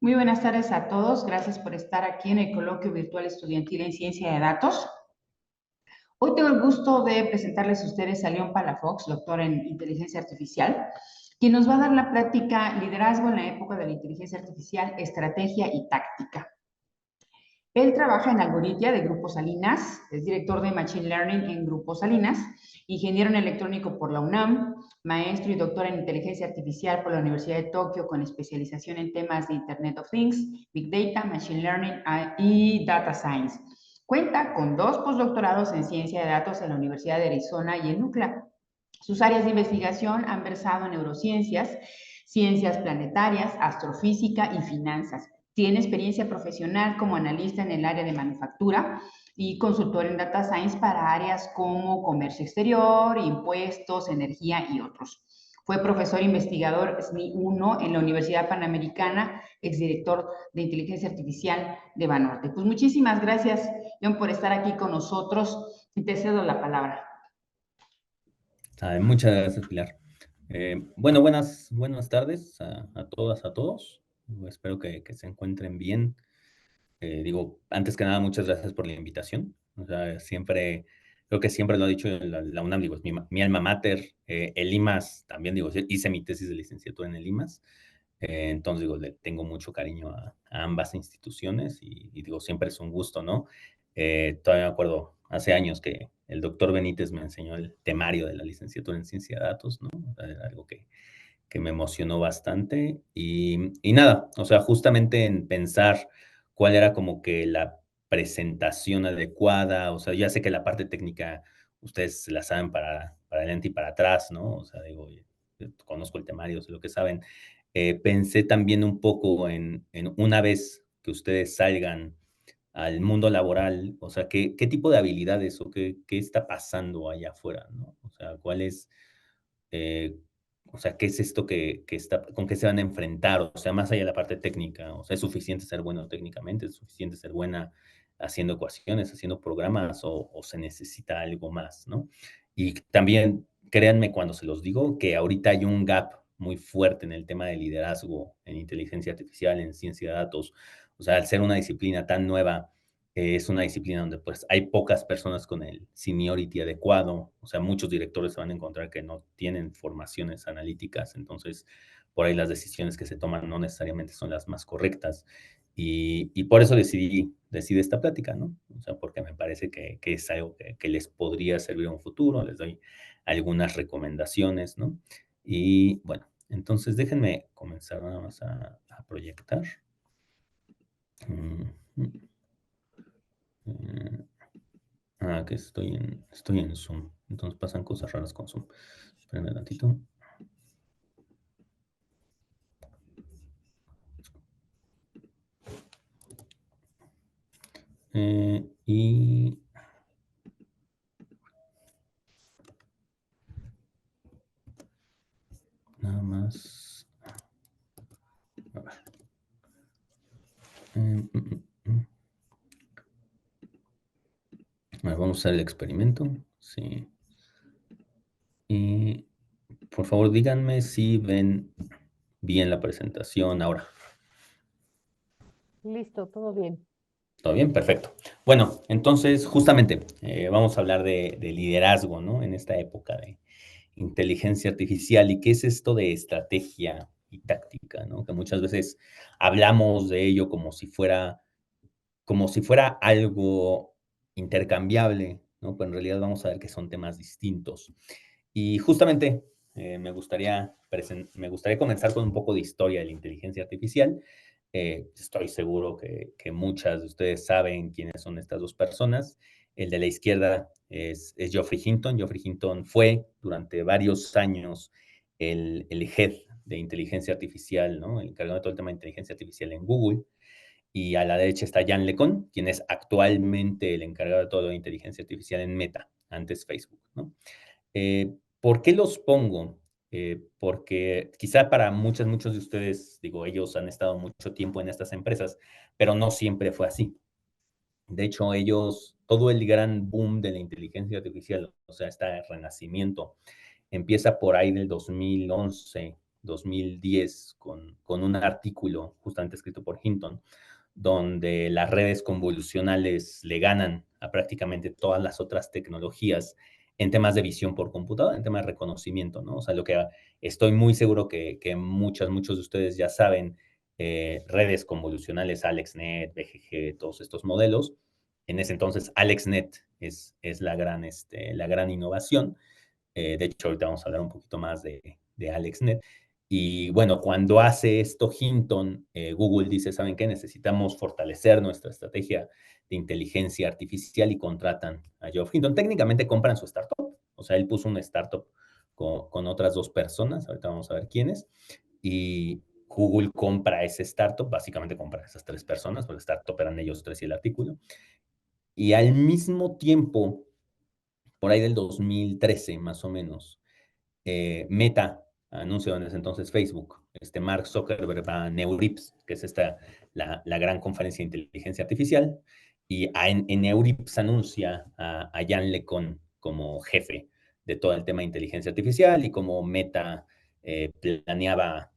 Muy buenas tardes a todos. Gracias por estar aquí en el coloquio virtual estudiantil en ciencia de datos. Hoy tengo el gusto de presentarles a ustedes a León Palafox, doctor en inteligencia artificial, quien nos va a dar la práctica Liderazgo en la época de la inteligencia artificial, estrategia y táctica. Él trabaja en Algoritia de Grupo Salinas, es director de Machine Learning en Grupo Salinas, ingeniero en electrónico por la UNAM, maestro y doctor en inteligencia artificial por la Universidad de Tokio con especialización en temas de Internet of Things, Big Data, Machine Learning y Data Science. Cuenta con 2 postdoctorados en ciencia de datos en la Universidad de Arizona y en UCLA. Sus áreas de investigación han versado en neurociencias, ciencias planetarias, astrofísica y finanzas. Tiene experiencia profesional como analista en el área de manufactura y consultor en data science para áreas como comercio exterior, impuestos, energía y otros. Fue profesor investigador SNI 1 en la Universidad Panamericana, exdirector de inteligencia artificial de Banorte. Pues muchísimas gracias, León, por estar aquí con nosotros y te cedo la palabra. Muchas gracias, Pilar. Bueno, buenas tardes a todas, a todos. Espero que se encuentren bien. Antes que nada, muchas gracias por la invitación. O sea, creo que siempre lo ha dicho la UNAM, es mi alma mater. El IMAS también, hice mi tesis de licenciatura en el IMAS. Entonces, le tengo mucho cariño a ambas instituciones y siempre es un gusto, ¿no? Todavía me acuerdo hace años que el doctor Benítez me enseñó el temario de la licenciatura en ciencia de datos, ¿no? O sea, era algo que me emocionó bastante y nada, o sea, justamente en pensar cuál era como que la presentación adecuada, o sea, ya sé que la parte técnica ustedes la saben para adelante y para atrás, ¿no? O sea, conozco el temario, sé lo que saben. Pensé también un poco en una vez que ustedes salgan al mundo laboral, o sea, ¿qué tipo de habilidades o qué está pasando allá afuera, ¿no? O sea, eh, qué es esto con qué se van a enfrentar? O sea, más allá de la parte técnica, o sea, ¿es suficiente ser bueno técnicamente? ¿Es suficiente ser buena haciendo ecuaciones, haciendo programas o se necesita algo más, ¿no? Y también, créanme cuando se los digo, que ahorita hay un gap muy fuerte en el tema de liderazgo, en inteligencia artificial, en ciencia de datos. O sea, al ser una disciplina tan nueva, es una disciplina donde pues hay pocas personas con el seniority adecuado, o sea, muchos directores se van a encontrar que no tienen formaciones analíticas, entonces por ahí las decisiones que se toman no necesariamente son las más correctas. Y por eso decidí esta plática, ¿no? O sea, porque me parece que es algo que les podría servir en un futuro, les doy algunas recomendaciones, ¿no? Y bueno, entonces déjenme comenzar nada más a proyectar. Que estoy en Zoom. Entonces pasan cosas raras con Zoom. Esperen un ratito. Y nada más. A ver. A ver, vamos a hacer el experimento. Sí. Y por favor, díganme si ven bien la presentación ahora. Listo, todo bien. ¿Todo bien? Perfecto. Bueno, entonces, justamente, vamos a hablar de liderazgo, ¿no? En esta época de inteligencia artificial. ¿Y qué es esto de estrategia y táctica, ¿no? Que muchas veces hablamos de ello como si fuera algo intercambiable, ¿no? Pero en realidad vamos a ver que son temas distintos. Y justamente me gustaría comenzar con un poco de historia de la inteligencia artificial. Estoy seguro que muchas de ustedes saben quiénes son estas dos personas. El de la izquierda es Geoffrey Hinton. Geoffrey Hinton fue durante varios años el head de inteligencia artificial, ¿no? El encargado de todo el tema de inteligencia artificial en Google. Y a la derecha está Jan LeCun, quien es actualmente el encargado de todo de inteligencia artificial en Meta, antes Facebook, ¿no? ¿Por qué los pongo? Porque quizá para muchos de ustedes, ellos han estado mucho tiempo en estas empresas, pero no siempre fue así. De hecho, todo el gran boom de la inteligencia artificial, o sea, este renacimiento, empieza por ahí del 2011, 2010 con un artículo justamente escrito por Hinton, donde las redes convolucionales le ganan a prácticamente todas las otras tecnologías en temas de visión por computadora, en temas de reconocimiento, ¿no? O sea, lo que estoy muy seguro que muchos de ustedes ya saben, redes convolucionales, AlexNet, BGG, todos estos modelos. En ese entonces, AlexNet es la gran innovación. De hecho, ahorita vamos a hablar un poquito más de AlexNet. Y bueno, cuando hace esto Hinton, Google dice, ¿saben qué? Necesitamos fortalecer nuestra estrategia de inteligencia artificial y contratan a Geoff Hinton. Técnicamente compran su startup, o sea, él puso una startup con otras dos personas, ahorita vamos a ver quiénes, y Google compra ese startup, básicamente compra a esas tres personas, porque el startup eran ellos tres y el artículo, y al mismo tiempo, por ahí del 2013 más o menos, Meta anunció en ese entonces Facebook, Mark Zuckerberg va a Neurips, que es la gran conferencia de inteligencia artificial, y en Neurips anuncia a Jan LeCun como jefe de todo el tema de inteligencia artificial y como Meta planeaba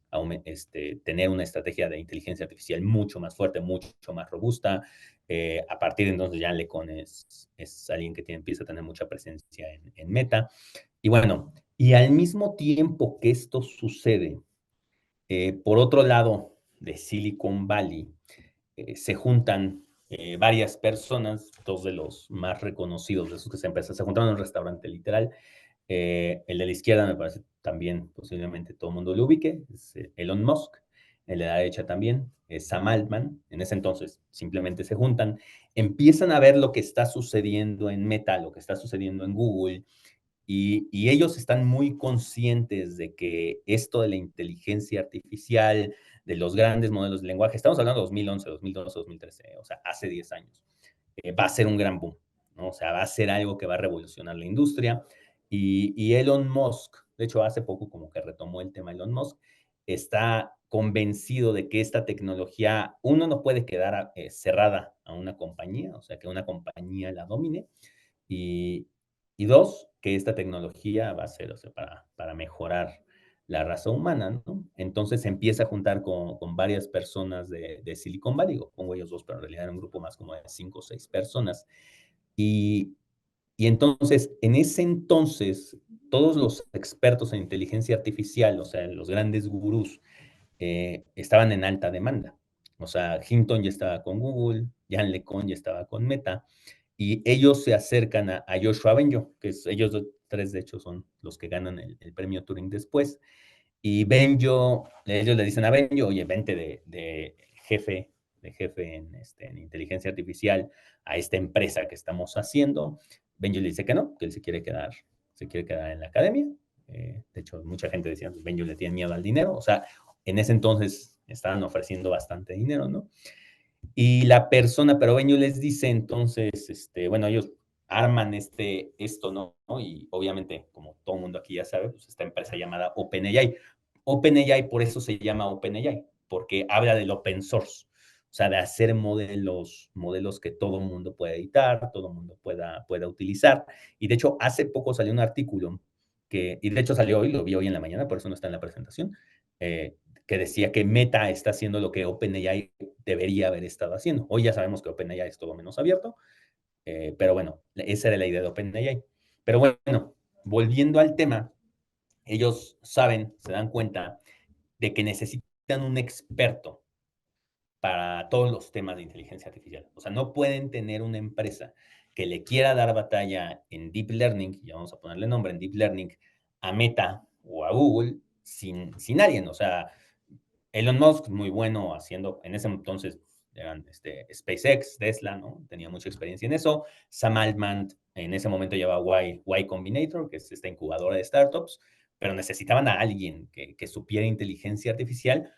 tener una estrategia de inteligencia artificial mucho más fuerte, mucho más robusta. A partir de entonces, Jan LeCun es alguien que empieza a tener mucha presencia en Meta. Y bueno, y al mismo tiempo que esto sucede, por otro lado de Silicon Valley, se juntan varias personas, dos de los más reconocidos de esos que se juntaron en un restaurante literal. El de la izquierda me parece también posiblemente todo el mundo lo ubique, es Elon Musk. El de la derecha también es Sam Altman. En ese entonces simplemente se juntan, empiezan a ver lo que está sucediendo en Meta, lo que está sucediendo en Google, y ellos están muy conscientes de que esto de la inteligencia artificial, de los grandes modelos de lenguaje, estamos hablando de 2011, 2012, 2013, o sea, hace 10 años, va a ser un gran boom, ¿no? O sea, va a ser algo que va a revolucionar la industria. Y Elon Musk, de hecho, hace poco como que retomó el tema Elon Musk, está convencido de que esta tecnología, uno, no puede quedar cerrada a una compañía, o sea, que una compañía la domine, y, y dos, que esta tecnología va a ser, o sea, para mejorar la raza humana, ¿no? Entonces se empieza a juntar con varias personas de Silicon Valley, pongo ellos dos, pero en realidad era un grupo más como de 5 o 6 personas. Y, y entonces, en ese entonces, todos los expertos en inteligencia artificial, o sea, los grandes gurús, estaban en alta demanda. O sea, Hinton ya estaba con Google, Jan LeCun ya estaba con Meta, y ellos se acercan a Joshua Benjo, que ellos tres de hecho son los que ganan el premio Turing después, y Benjo, ellos le dicen a Benjo, oye, vente de jefe en inteligencia artificial a esta empresa que estamos haciendo. Benjo le dice que no, que él se quiere quedar en la academia. De hecho, mucha gente decía, pues Benjo le tiene miedo al dinero. O sea, en ese entonces estaban ofreciendo bastante dinero, ¿no? Y la persona, pero Benjo les dice entonces, bueno, ellos arman esto, ¿no? Y obviamente, como todo el mundo aquí ya sabe, pues esta empresa llamada OpenAI. OpenAI, por eso se llama OpenAI, porque habla del open source, o sea, de hacer modelos que todo el mundo pueda editar, todo el mundo pueda utilizar. Y de hecho, hace poco salió un artículo y de hecho salió hoy, lo vi hoy en la mañana, por eso no está en la presentación, que decía que Meta está haciendo lo que OpenAI debería haber estado haciendo. Hoy ya sabemos que OpenAI es todo menos abierto, pero bueno, esa era la idea de OpenAI. Pero bueno, volviendo al tema, ellos saben, se dan cuenta de que necesitan un experto para todos los temas de inteligencia artificial. O sea, no pueden tener una empresa que le quiera dar batalla en Deep Learning, y vamos a ponerle nombre en Deep Learning, a Meta o a Google sin alguien. O sea, Elon Musk, muy bueno haciendo, en ese entonces eran SpaceX, Tesla, ¿no? Tenía mucha experiencia en eso. Sam Altman en ese momento llevaba Y Combinator, que es esta incubadora de startups, pero necesitaban a alguien que supiera inteligencia artificial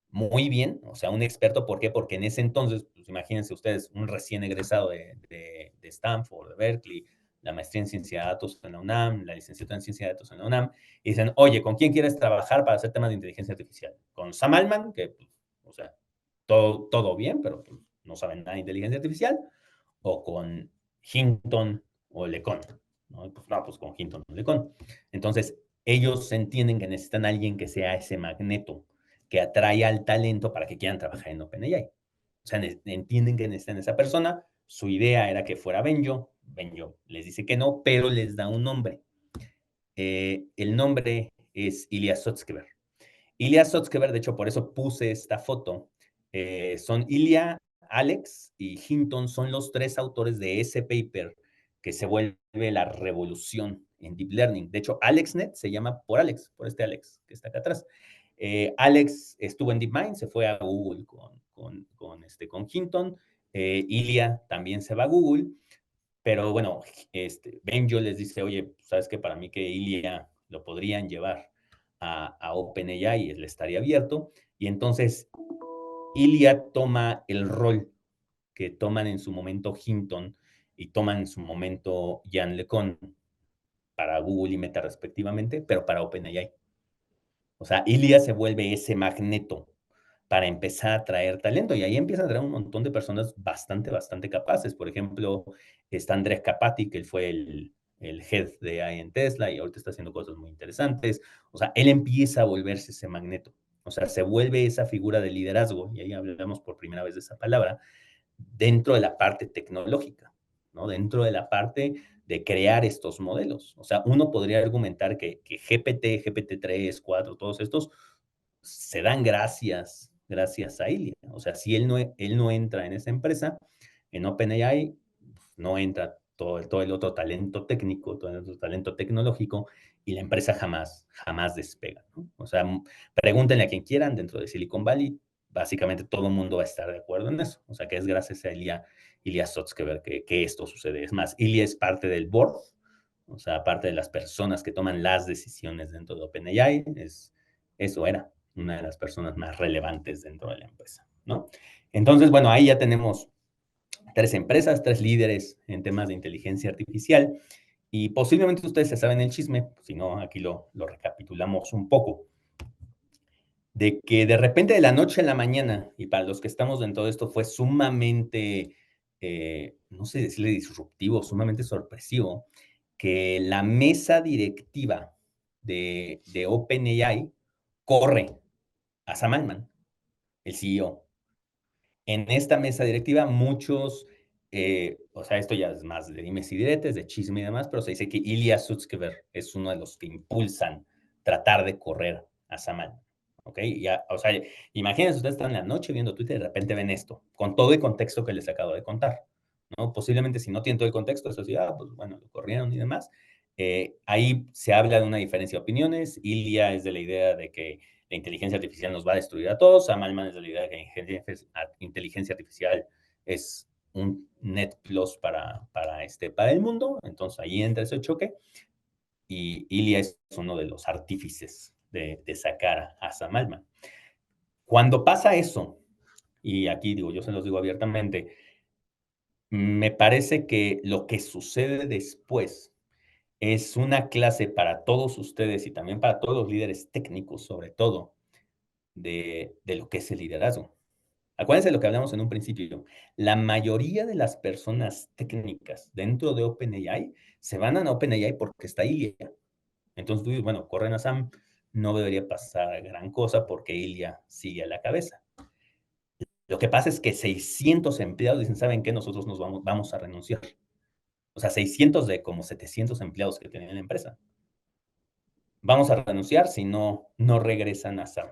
muy bien, o sea, un experto. ¿Por qué? Porque en ese entonces, pues imagínense ustedes, un recién egresado de Stanford, de Berkeley, la maestría en ciencia de datos en la UNAM, la licenciatura en ciencia de datos en la UNAM, y dicen, oye, ¿con quién quieres trabajar para hacer temas de inteligencia artificial? Con Sam Altman, que, pues, o sea, todo bien, pero pues, no saben nada de inteligencia artificial, o con Hinton o LeCun, ¿no? Pues, no, pues con Hinton o LeCun. Entonces, ellos entienden que necesitan a alguien que sea ese magneto, que atrae al talento para que quieran trabajar en OpenAI. O sea, entienden que necesitan a esa persona. Su idea era que fuera Benjo. Benjo les dice que no, pero les da un nombre. El nombre es Ilya Sutskever. Ilya Sutskever, de hecho, por eso puse esta foto. Son Ilya, Alex y Hinton, son los tres autores de ese paper que se vuelve la revolución en Deep Learning. De hecho, AlexNet se llama por Alex, por este Alex que está acá atrás. Alex estuvo en DeepMind, se fue a Google con Hinton. Ilya también se va a Google. Pero bueno, Benjo les dice, oye, ¿sabes qué? Para mí que Ilya lo podrían llevar a OpenAI y le estaría abierto. Y entonces Ilya toma el rol que toman en su momento Hinton y toman en su momento Jan LeCun para Google y Meta respectivamente, pero para OpenAI. O sea, Ilya se vuelve ese magneto para empezar a traer talento y ahí empiezan a traer un montón de personas bastante capaces. Por ejemplo, está Andrés Capati, que él fue el head de AI en Tesla y ahorita está haciendo cosas muy interesantes. O sea, él empieza a volverse ese magneto. O sea, se vuelve esa figura de liderazgo, y ahí hablamos por primera vez de esa palabra, dentro de la parte tecnológica, ¿no? Dentro de la parte de crear estos modelos. O sea, uno podría argumentar que GPT, GPT-3, 4, todos estos se dan gracias a Ilya. O sea, si él no entra en esa empresa, en OpenAI, no entra todo el otro talento técnico, todo el otro talento tecnológico, y la empresa jamás despega, ¿no? O sea, pregúntenle a quien quieran dentro de Silicon Valley, básicamente todo el mundo va a estar de acuerdo en eso. O sea, que es gracias a Ilya Sutskever que esto sucede. Es más, Ilya es parte del board, o sea, parte de las personas que toman las decisiones dentro de OpenAI, eso era una de las personas más relevantes dentro de la empresa, ¿no? Entonces, bueno, ahí ya tenemos tres empresas, tres líderes en temas de inteligencia artificial y posiblemente ustedes se saben el chisme, si no, aquí lo recapitulamos un poco, de que de repente de la noche a la mañana, y para los que estamos dentro de esto fue sumamente, no sé decirle disruptivo, sumamente sorpresivo, que la mesa directiva de OpenAI corre a Sam Altman, el CEO. En esta mesa directiva, muchos, o sea, esto ya es más de dimes y diretes, de chisme y demás, pero se dice que Ilya Sutskever es uno de los que impulsan tratar de correr a Sam Altman. ¿Ok? Ya, o sea, imagínense, ustedes están en la noche viendo Twitter y de repente ven esto, con todo el contexto que les acabo de contar, ¿no? Posiblemente si no tienen todo el contexto, eso sí, pues bueno, lo corrieron y demás. Ahí se habla de una diferencia de opiniones. Ilya es de la idea de que la inteligencia artificial nos va a destruir a todos. Sam Altman es de la idea de que la inteligencia artificial es un net plus para el mundo. Entonces ahí entra ese choque. Y Ilya es uno de los artífices de sacar a Sam Altman. Cuando pasa eso, y aquí digo, yo se los digo abiertamente, me parece que lo que sucede después es una clase para todos ustedes y también para todos los líderes técnicos, sobre todo, de lo que es el liderazgo. Acuérdense de lo que hablamos en un principio. La mayoría de las personas técnicas dentro de OpenAI se van a OpenAI porque está Ilya. Entonces tú dices, bueno, corren a Sam, no debería pasar gran cosa porque Ilya sigue a la cabeza. Lo que pasa es que 600 empleados dicen, ¿saben qué? Nosotros nos vamos a renunciar. O sea, 600 de como 700 empleados que tiene la empresa. Vamos a renunciar si no regresan a SAM.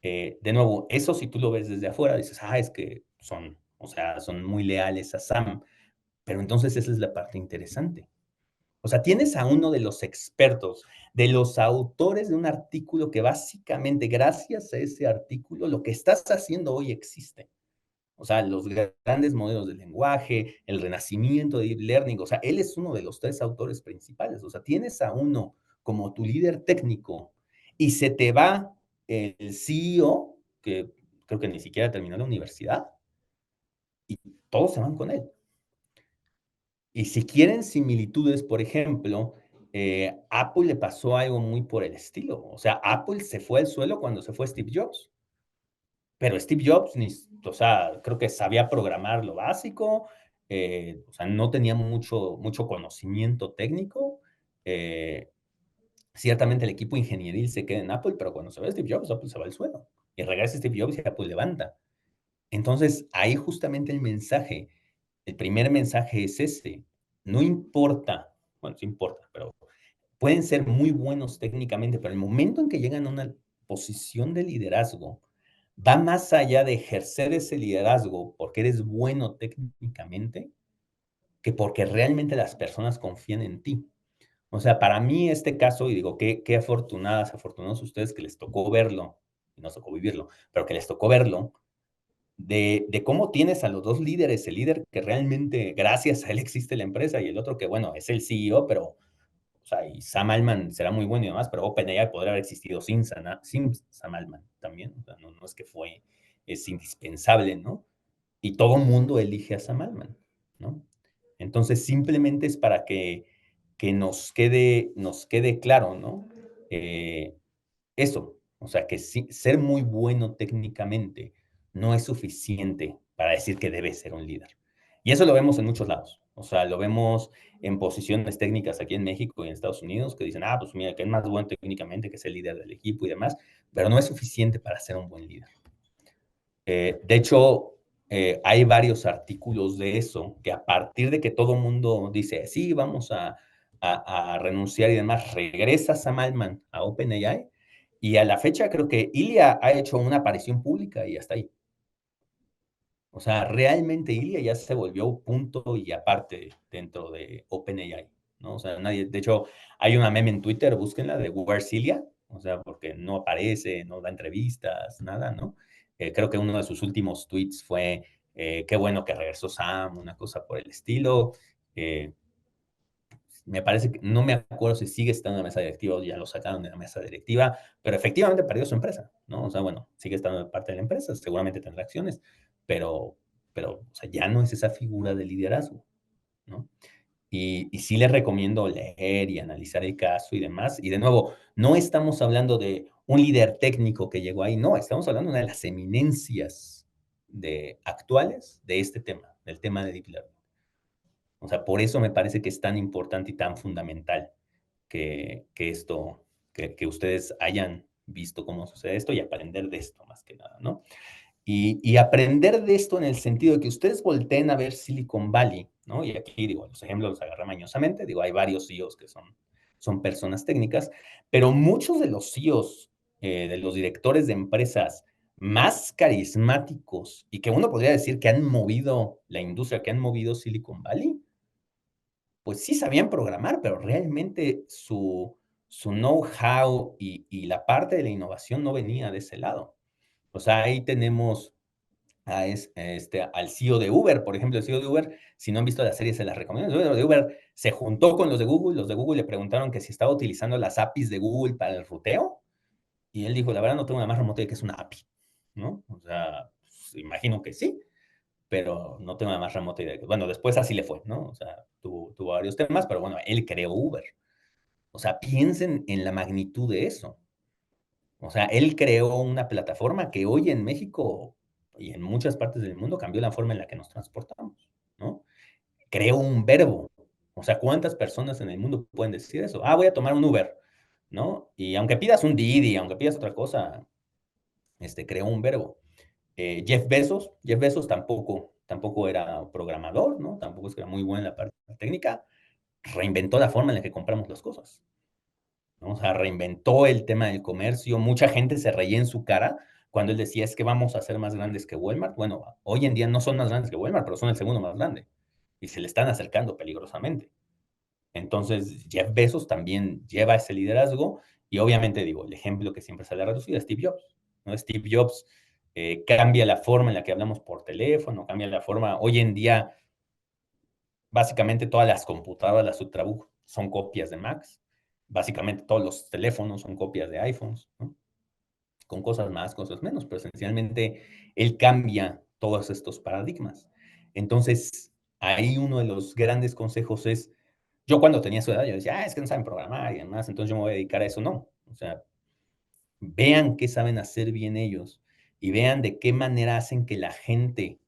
De nuevo, eso si tú lo ves desde afuera, dices, es que son, o sea, son muy leales a Sam, pero entonces esa es la parte interesante. O sea, tienes a uno de los expertos, de los autores de un artículo que básicamente, gracias a ese artículo, lo que estás haciendo hoy existe. O sea, los grandes modelos de lenguaje, el renacimiento de Deep Learning, o sea, él es uno de los tres autores principales. O sea, tienes a uno como tu líder técnico y se te va el CEO, que creo que ni siquiera terminó la universidad, y todos se van con él. Y si quieren similitudes, por ejemplo, Apple le pasó algo muy por el estilo. O sea, Apple se fue al suelo cuando se fue Steve Jobs. Pero Steve Jobs, o sea, creo que sabía programar lo básico, o sea, no tenía mucho conocimiento técnico, ciertamente el equipo ingenieril se queda en Apple, pero cuando se va Steve Jobs, Apple se va al suelo. Y regresa Steve Jobs y Apple levanta. Entonces, ahí justamente el mensaje, el primer mensaje es este. No importa, bueno, sí importa, pero pueden ser muy buenos técnicamente, pero el momento en que llegan a una posición de liderazgo, va más allá de ejercer ese liderazgo porque eres bueno técnicamente, que porque realmente las personas confían en ti. O sea, para mí este caso, y digo, qué afortunadas, afortunados ustedes que les tocó verlo, y nos tocó vivirlo, pero que les tocó verlo, de cómo tienes a los 2 líderes, el líder que realmente gracias a él existe la empresa y el otro que, bueno, es el CEO, pero, o sea, y Sam Altman será muy bueno y demás, pero OpenAI podría haber existido sin Sam Altman también, o sea, no es que es indispensable, ¿no? Y todo mundo elige a Sam Altman, ¿no? Entonces, simplemente es para que nos quede claro, ¿no? Eh, eso, o sea, que sí, ser muy bueno técnicamente no es suficiente para decir que debe ser un líder. Y eso lo vemos en muchos lados. O sea, lo vemos en posiciones técnicas aquí en México y en Estados Unidos que dicen, pues mira, que es más bueno técnicamente que es el líder del equipo y demás, pero no es suficiente para ser un buen líder. De hecho, hay varios artículos de eso, que a partir de que todo el mundo dice, sí, vamos a renunciar y demás, regresa Sam Altman a OpenAI, y a la fecha creo que Ilya ha hecho una aparición pública y hasta ahí. O sea, realmente Ilya ya se volvió punto y aparte dentro de OpenAI, ¿no? O sea, nadie, de hecho, hay una meme en Twitter, búsquenla, de Where's Ilya, o sea, porque no aparece, no da entrevistas, nada, ¿no? Creo que uno de sus últimos tweets fue, qué bueno que regresó Sam, una cosa por el estilo. Eh, Me parece que, no me acuerdo si sigue estando en la mesa directiva o ya lo sacaron de la mesa directiva, pero efectivamente perdió su empresa, ¿no? O sea, bueno, sigue estando de parte de la empresa, seguramente tendrá acciones, pero, o sea, ya no es esa figura de liderazgo, ¿no? Y sí les recomiendo leer y analizar el caso y demás. Y de nuevo, no estamos hablando de un líder técnico que llegó ahí, no, estamos hablando de una de las eminencias actuales de este tema, del tema de Deep Learning. O sea, por eso me parece que es tan importante y tan fundamental que esto, que ustedes hayan visto cómo sucede esto y aprender de esto más que nada, ¿no? Y aprender de esto en el sentido de que ustedes volteen a ver Silicon Valley, ¿no? Y aquí digo, los ejemplos los agarré mañosamente, digo, hay varios CEOs que son personas técnicas, pero muchos de los CEOs, de los directores de empresas más carismáticos y que uno podría decir que han movido la industria, que han movido Silicon Valley, pues sí sabían programar, pero realmente su know-how y la parte de la innovación no venía de ese lado. O sea, ahí tenemos al CEO de Uber, por ejemplo, el CEO de Uber, si no han visto la serie, se las recomiendo. El CEO de Uber se juntó con los de Google le preguntaron que si estaba utilizando las APIs de Google para el ruteo, y él dijo, la verdad no tengo la más remota de que es una API, ¿no? O sea, pues, imagino que sí, pero no tengo la más remota idea. Bueno, después así le fue, ¿no? O sea, tuvo varios temas, pero bueno, él creó Uber. O sea, piensen en la magnitud de eso. O sea, él creó una plataforma que hoy en México y en muchas partes del mundo cambió la forma en la que nos transportamos, ¿no? Creó un verbo. O sea, ¿cuántas personas en el mundo pueden decir eso? Voy a tomar un Uber, ¿no? Y aunque pidas un Didi, aunque pidas otra cosa, creó un verbo. Jeff Bezos tampoco era programador, ¿no? Tampoco es que era muy bueno en la parte técnica. Reinventó la forma en la que compramos las cosas, ¿no? O sea, reinventó el tema del comercio. Mucha gente se reía en su cara cuando él decía, es que vamos a ser más grandes que Walmart. Bueno, hoy en día no son más grandes que Walmart, pero son el segundo más grande y se le están acercando peligrosamente. Entonces, Jeff Bezos también lleva ese liderazgo y obviamente digo, el ejemplo que siempre sale a reducir es Steve Jobs, ¿no? Steve Jobs cambia la forma en la que hablamos por teléfono, cambia la forma, hoy en día básicamente todas las computadoras, las Ultrabook son copias de Macs, básicamente todos los teléfonos son copias de iPhones, ¿no? Con cosas más, cosas menos, pero esencialmente él cambia todos estos paradigmas. Entonces, ahí uno de los grandes consejos es, yo cuando tenía su edad, yo decía, es que no saben programar y demás, entonces yo me voy a dedicar a eso. No, o sea, vean qué saben hacer bien ellos y vean de qué manera hacen que la gente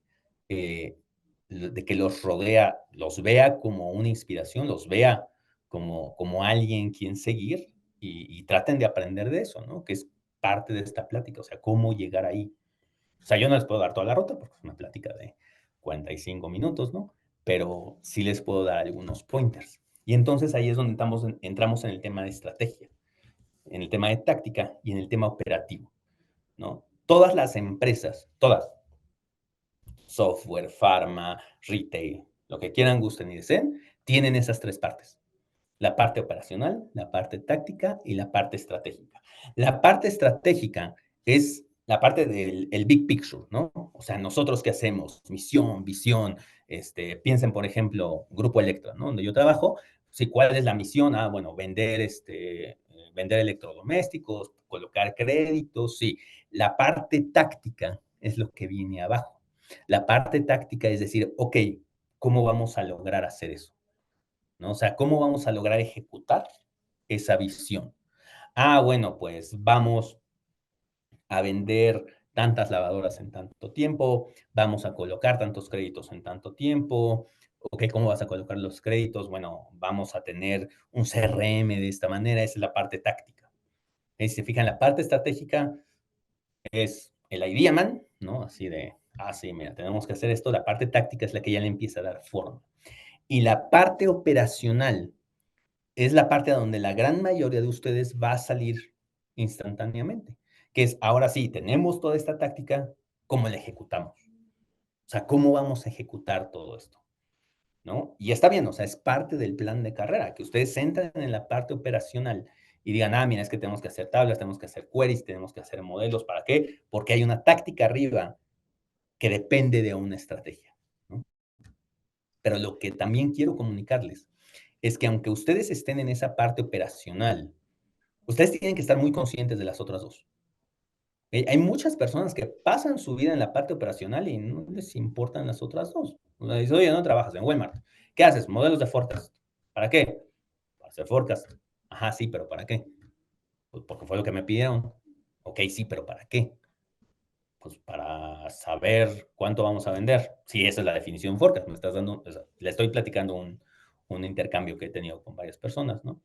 de que los rodea los vea como una inspiración, los vea como alguien quien seguir y traten de aprender de eso, ¿no? Que es parte de esta plática, o sea, cómo llegar ahí. O sea, yo no les puedo dar toda la ruta porque es una plática de 45 minutos, ¿no? Pero sí les puedo dar algunos pointers. Y entonces ahí es donde entramos en el tema de estrategia, en el tema de táctica y en el tema operativo, ¿no? Todas las empresas, todas, software, pharma, retail, lo que quieran, gusten y deseen, tienen esas tres partes. La parte operacional, la parte táctica y la parte estratégica. La parte estratégica es la parte del el big picture, ¿no? O sea, nosotros qué hacemos, misión, visión, piensen, por ejemplo, Grupo Electra, ¿no? Donde yo trabajo, sí, ¿cuál es la misión? Ah, bueno, vender, vender electrodomésticos, colocar créditos, sí. La parte táctica es lo que viene abajo. La parte táctica es decir, ok, ¿cómo vamos a lograr hacer eso? ¿No? O sea, ¿cómo vamos a lograr ejecutar esa visión? Ah, bueno, pues vamos a vender tantas lavadoras en tanto tiempo, vamos a colocar tantos créditos en tanto tiempo. Ok, ¿cómo vas a colocar los créditos? Bueno, vamos a tener un CRM de esta manera, esa es la parte táctica. Y si se fijan, la parte estratégica es el idea man, ¿no? Así de, sí, mira, tenemos que hacer esto. La parte táctica es la que ya le empieza a dar forma. Y la parte operacional es la parte donde la gran mayoría de ustedes va a salir instantáneamente, que es, ahora sí, tenemos toda esta táctica, ¿cómo la ejecutamos? O sea, ¿cómo vamos a ejecutar todo esto? ¿No? Y está bien, o sea, es parte del plan de carrera, que ustedes se entren en la parte operacional y digan, mira, es que tenemos que hacer tablas, tenemos que hacer queries, tenemos que hacer modelos, ¿para qué? Porque hay una táctica arriba que depende de una estrategia, ¿no? Pero lo que también quiero comunicarles es que aunque ustedes estén en esa parte operacional, ustedes tienen que estar muy conscientes de las otras dos. Hay muchas personas que pasan su vida en la parte operacional y no les importan las otras dos. O sea, dices, oye, no trabajas en Walmart. ¿Qué haces? Modelos de forecast. ¿Para qué? Para hacer forecast. Ajá, sí, pero ¿para qué? Pues porque fue lo que me pidieron. Ok, sí, pero ¿para qué? Pues para saber cuánto vamos a vender. Sí, esa es la definición forecast. Me estás dando, o sea, le estoy platicando un intercambio que he tenido con varias personas, ¿no?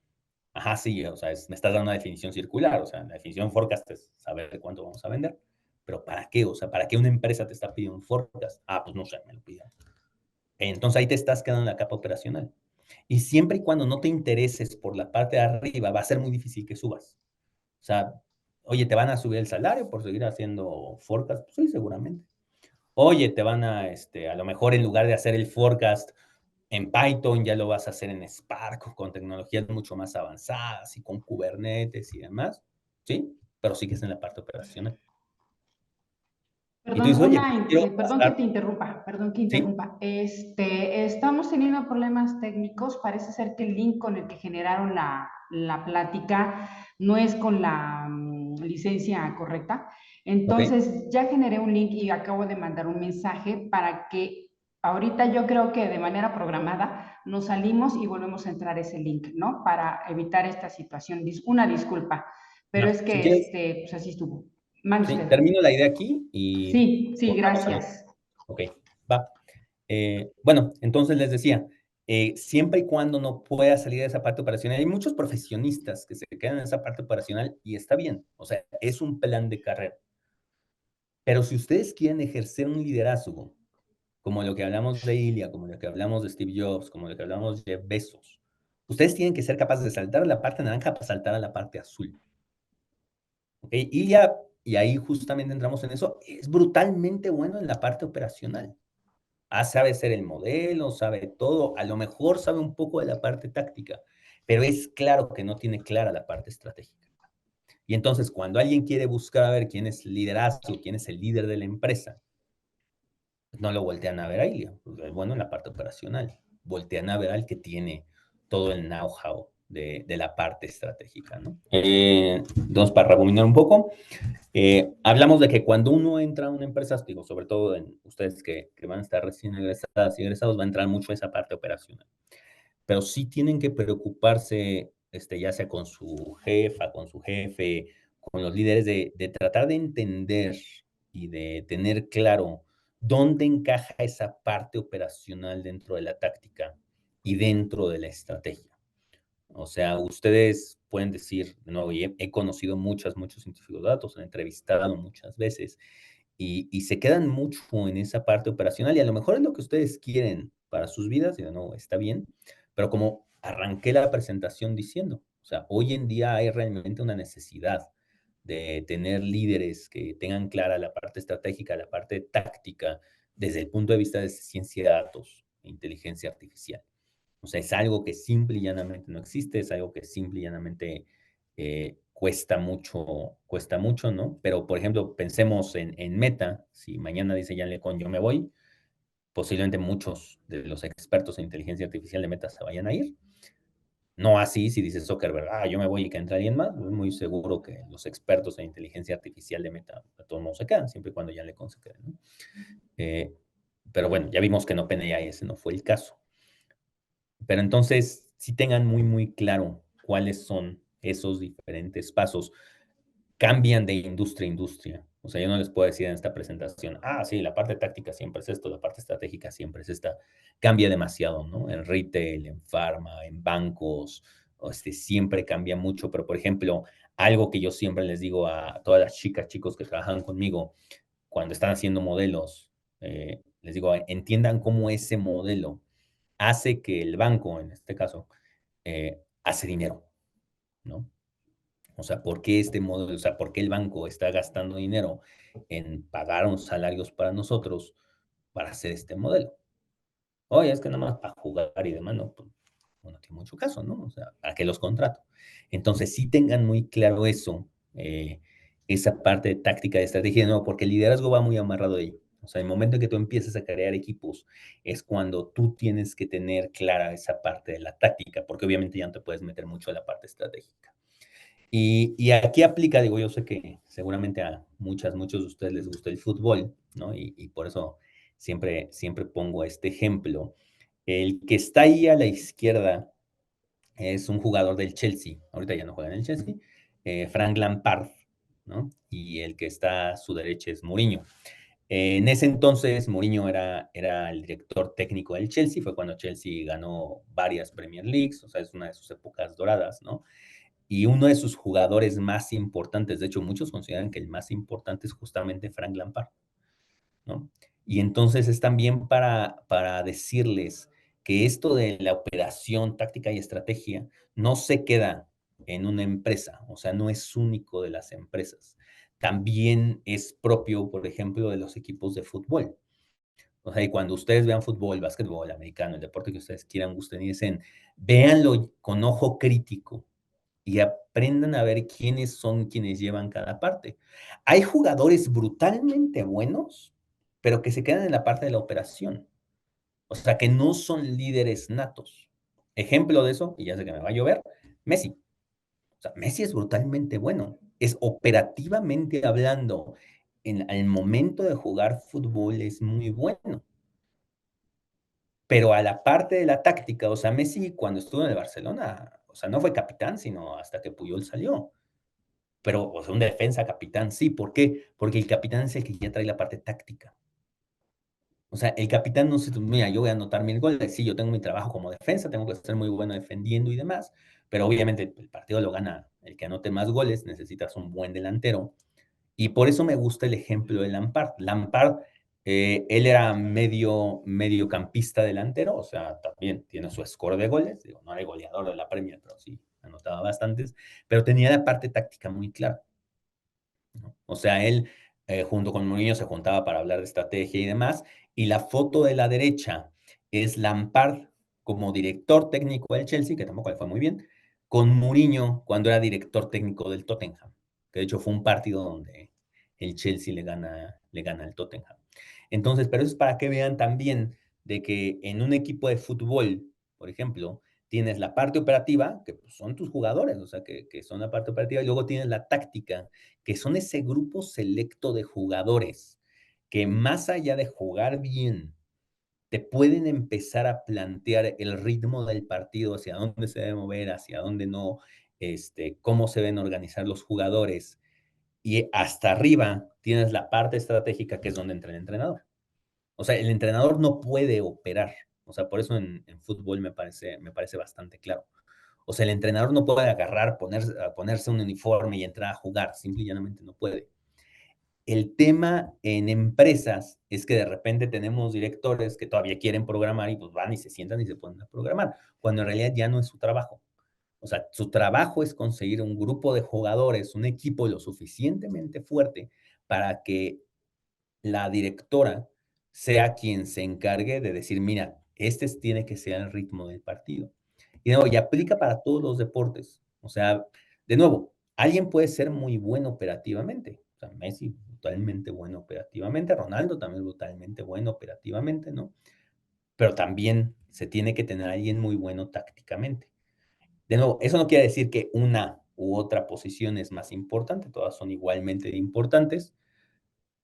Ajá, sí, o sea, me estás dando una definición circular, o sea, la definición forecast es saber cuánto vamos a vender, pero ¿para qué? O sea, ¿para qué una empresa te está pidiendo un forecast? Ah, pues no sé, me lo pidieron. Entonces ahí te estás quedando en la capa operacional. Y siempre y cuando no te intereses por la parte de arriba, va a ser muy difícil que subas. O sea, oye, ¿te van a subir el salario por seguir haciendo forecast? Pues sí, seguramente. Oye, te van a lo mejor en lugar de hacer el forecast en Python, ya lo vas a hacer en Spark con tecnologías mucho más avanzadas y con Kubernetes y demás, ¿sí? Pero sí que es en la parte operacional. Y tú Perdón, dices, oye, pues quiero perdón que pasar, te interrumpa, perdón que ¿sí? interrumpa. Estamos teniendo problemas técnicos. Parece ser que el link con el que generaron la plática no es con la licencia correcta. Ok, Entonces, ya generé un link y acabo de mandar un mensaje para que ahorita yo creo que de manera programada nos salimos y volvemos a entrar ese link, ¿no? Para evitar esta situación. Una disculpa, pero va. es Si que quieres, pues así estuvo. Mande sí, usted. termino la idea aquí y Sí, sí, volvamos a lo. gracias. Ok, va. Bueno, entonces les decía, siempre y cuando no pueda salir de esa parte operacional, hay muchos profesionistas que se quedan en esa parte operacional y está bien, o sea, es un plan de carrera. Pero si ustedes quieren ejercer un liderazgo, como lo que hablamos de Ilya, como lo que hablamos de Steve Jobs, como lo que hablamos de Jeff Bezos, ustedes tienen que ser capaces de saltar a la parte naranja para saltar a la parte azul. ¿Ok? Ilya, y ahí justamente entramos en eso, es brutalmente bueno en la parte operacional. Sabe ser el modelo, sabe todo, a lo mejor sabe un poco de la parte táctica, pero es claro que no tiene clara la parte estratégica. Y entonces, cuando alguien quiere buscar a ver quién es liderazgo, quién es el líder de la empresa, no lo voltean a ver a Ilya, porque es bueno en la parte operacional. Voltean a ver al que tiene todo el know-how de la parte estratégica, ¿no? Entonces, para rebobinar un poco, hablamos de que cuando uno entra a una empresa, digo, sobre todo en ustedes que van a estar recién egresadas y egresados, va a entrar mucho esa parte operacional. Pero sí tienen que preocuparse, ya sea con su jefa, con su jefe, con los líderes, de tratar de entender y de tener claro dónde encaja esa parte operacional dentro de la táctica y dentro de la estrategia. O sea, ustedes pueden decir, de nuevo, y he conocido muchos científicos de datos, he entrevistado muchas veces, y se quedan mucho en esa parte operacional, y a lo mejor es lo que ustedes quieren para sus vidas, y de nuevo, está bien, pero como arranqué la presentación diciendo, o sea, hoy en día hay realmente una necesidad de tener líderes que tengan clara la parte estratégica, la parte táctica, desde el punto de vista de ciencia de datos e inteligencia artificial. O sea, es algo que simple y llanamente no existe, es algo que simple y llanamente cuesta mucho, ¿no? Pero, por ejemplo, pensemos en Meta, si mañana dice Jan LeCun, yo me voy, posiblemente muchos de los expertos en inteligencia artificial de Meta se vayan a ir. No así si dice Zuckerberg, yo me voy y que entre alguien más, es muy seguro que los expertos en inteligencia artificial de Meta a todos modos se quedan, siempre y cuando Jan LeCun se quede, ¿no? Eh, pero bueno, ya vimos que en OpenAI ese no fue el caso. Pero entonces, sí tengan muy claro cuáles son esos diferentes pasos. Cambian de industria a industria. O sea, yo no les puedo decir en esta presentación, sí, la parte táctica siempre es esto, la parte estratégica siempre es esta. Cambia demasiado, ¿no? En retail, en pharma, en bancos, siempre cambia mucho. Pero, por ejemplo, algo que yo siempre les digo a todas las chicas, chicos que trabajan conmigo, cuando están haciendo modelos, les digo, entiendan cómo ese modelo hace que el banco, en este caso, hace dinero, ¿no? O sea, ¿por qué este modelo, o sea, por qué el banco está gastando dinero en pagar unos salarios para nosotros para hacer este modelo? Oye, es que nada más para jugar y demás, no, pues, no tiene mucho caso, ¿no? O sea, ¿para qué los contrato? Entonces, sí tengan muy claro eso, esa parte de táctica, de estrategia, no, porque el liderazgo va muy amarrado de ello. O sea, el momento en que tú empiezas a crear equipos es cuando tú tienes que tener clara esa parte de la táctica, porque obviamente ya no te puedes meter mucho a la parte estratégica. Y aquí aplica, digo, yo sé que seguramente a muchos de ustedes les gusta el fútbol, ¿no? Y por eso siempre pongo este ejemplo. El que está ahí a la izquierda es un jugador del Chelsea, ahorita ya no juega en el Chelsea, Frank Lampard, ¿no? Y el que está a su derecha es Mourinho. En ese entonces, Mourinho era el director técnico del Chelsea, fue cuando Chelsea ganó varias Premier Leagues, o sea, es una de sus épocas doradas, ¿no? Y uno de sus jugadores más importantes, de hecho, muchos consideran que el más importante es justamente Frank Lampard, ¿no? Y entonces es también para decirles que esto de la operación, táctica y estrategia no se queda en una empresa, o sea, no es único de las empresas. También es propio, por ejemplo, de los equipos de fútbol. O sea, y cuando ustedes vean fútbol, básquetbol, americano, el deporte que ustedes quieran, gusten y deseen, véanlo con ojo crítico y aprendan a ver quiénes son quienes llevan cada parte. Hay jugadores brutalmente buenos, pero que se quedan en la parte de la operación. O sea, que no son líderes natos. Ejemplo de eso, y ya sé que me va a llover, Messi. O sea, Messi es brutalmente bueno. Es operativamente hablando, en el momento de jugar fútbol es muy bueno. Pero a la parte de la táctica, o sea, Messi cuando estuvo en el Barcelona, o sea, no fue capitán, sino hasta que Puyol salió. Pero, o sea, un defensa capitán, sí, ¿por qué? Porque el capitán es el que ya trae la parte táctica. O sea, el capitán no se, mira, yo voy a anotar 1000 goles, sí, yo tengo mi trabajo como defensa, tengo que ser muy bueno defendiendo y demás, pero obviamente el partido lo gana el que anote más goles, necesitas un buen delantero, y por eso me gusta el ejemplo de Lampard. Lampard, él era mediocampista delantero, o sea, también tiene su score de goles, digo, no era el goleador de la Premier, pero sí anotaba bastantes, pero tenía la parte táctica muy clara, ¿no? O sea, él junto con Mourinho se juntaba para hablar de estrategia y demás, y la foto de la derecha es Lampard como director técnico del Chelsea, que tampoco le fue muy bien, con Mourinho cuando era director técnico del Tottenham, que de hecho fue un partido donde el Chelsea le gana al Tottenham. Entonces, pero eso es para que vean también de que en un equipo de fútbol, por ejemplo, tienes la parte operativa, que pues, son tus jugadores, o sea, que son la parte operativa, y luego tienes la táctica, que son ese grupo selecto de jugadores que más allá de jugar bien, te pueden empezar a plantear el ritmo del partido, hacia dónde se debe mover, hacia dónde no, cómo se deben organizar los jugadores. Y hasta arriba tienes la parte estratégica, que es donde entra el entrenador. O sea, el entrenador no puede operar. O sea, por eso en fútbol me parece bastante claro. O sea, el entrenador no puede agarrar, ponerse un uniforme y entrar a jugar, simple y llanamente no puede. El tema en empresas es que de repente tenemos directores que todavía quieren programar y pues van y se sientan y se ponen a programar, cuando en realidad ya no es su trabajo. O sea, su trabajo es conseguir un grupo de jugadores, un equipo lo suficientemente fuerte para que la directora sea quien se encargue de decir, mira, tiene que ser el ritmo del partido. Y de nuevo, y aplica para todos los deportes. O sea, de nuevo, alguien puede ser muy bueno operativamente. O sea, Messi, totalmente bueno operativamente. Ronaldo también brutalmente bueno operativamente, ¿no? Pero también se tiene que tener a alguien muy bueno tácticamente. De nuevo, eso no quiere decir que una u otra posición es más importante, todas son igualmente importantes,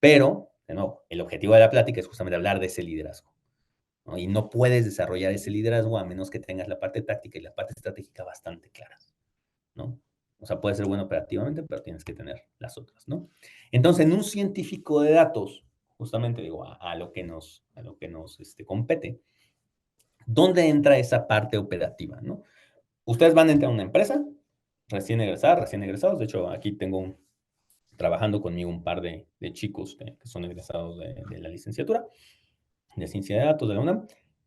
pero, de nuevo, el objetivo de la plática es justamente hablar de ese liderazgo, ¿no? Y no puedes desarrollar ese liderazgo a menos que tengas la parte táctica y la parte estratégica bastante claras, ¿no? O sea, puedes ser bueno operativamente, pero tienes que tener las otras, ¿no? Entonces, en un científico de datos, justamente digo, a lo que nos compete, ¿dónde entra esa parte operativa, no? Ustedes van a entrar a una empresa, recién egresadas, recién egresados. De hecho, aquí tengo trabajando conmigo un par de chicos que son egresados de la licenciatura de Ciencia de Datos de la UNAM.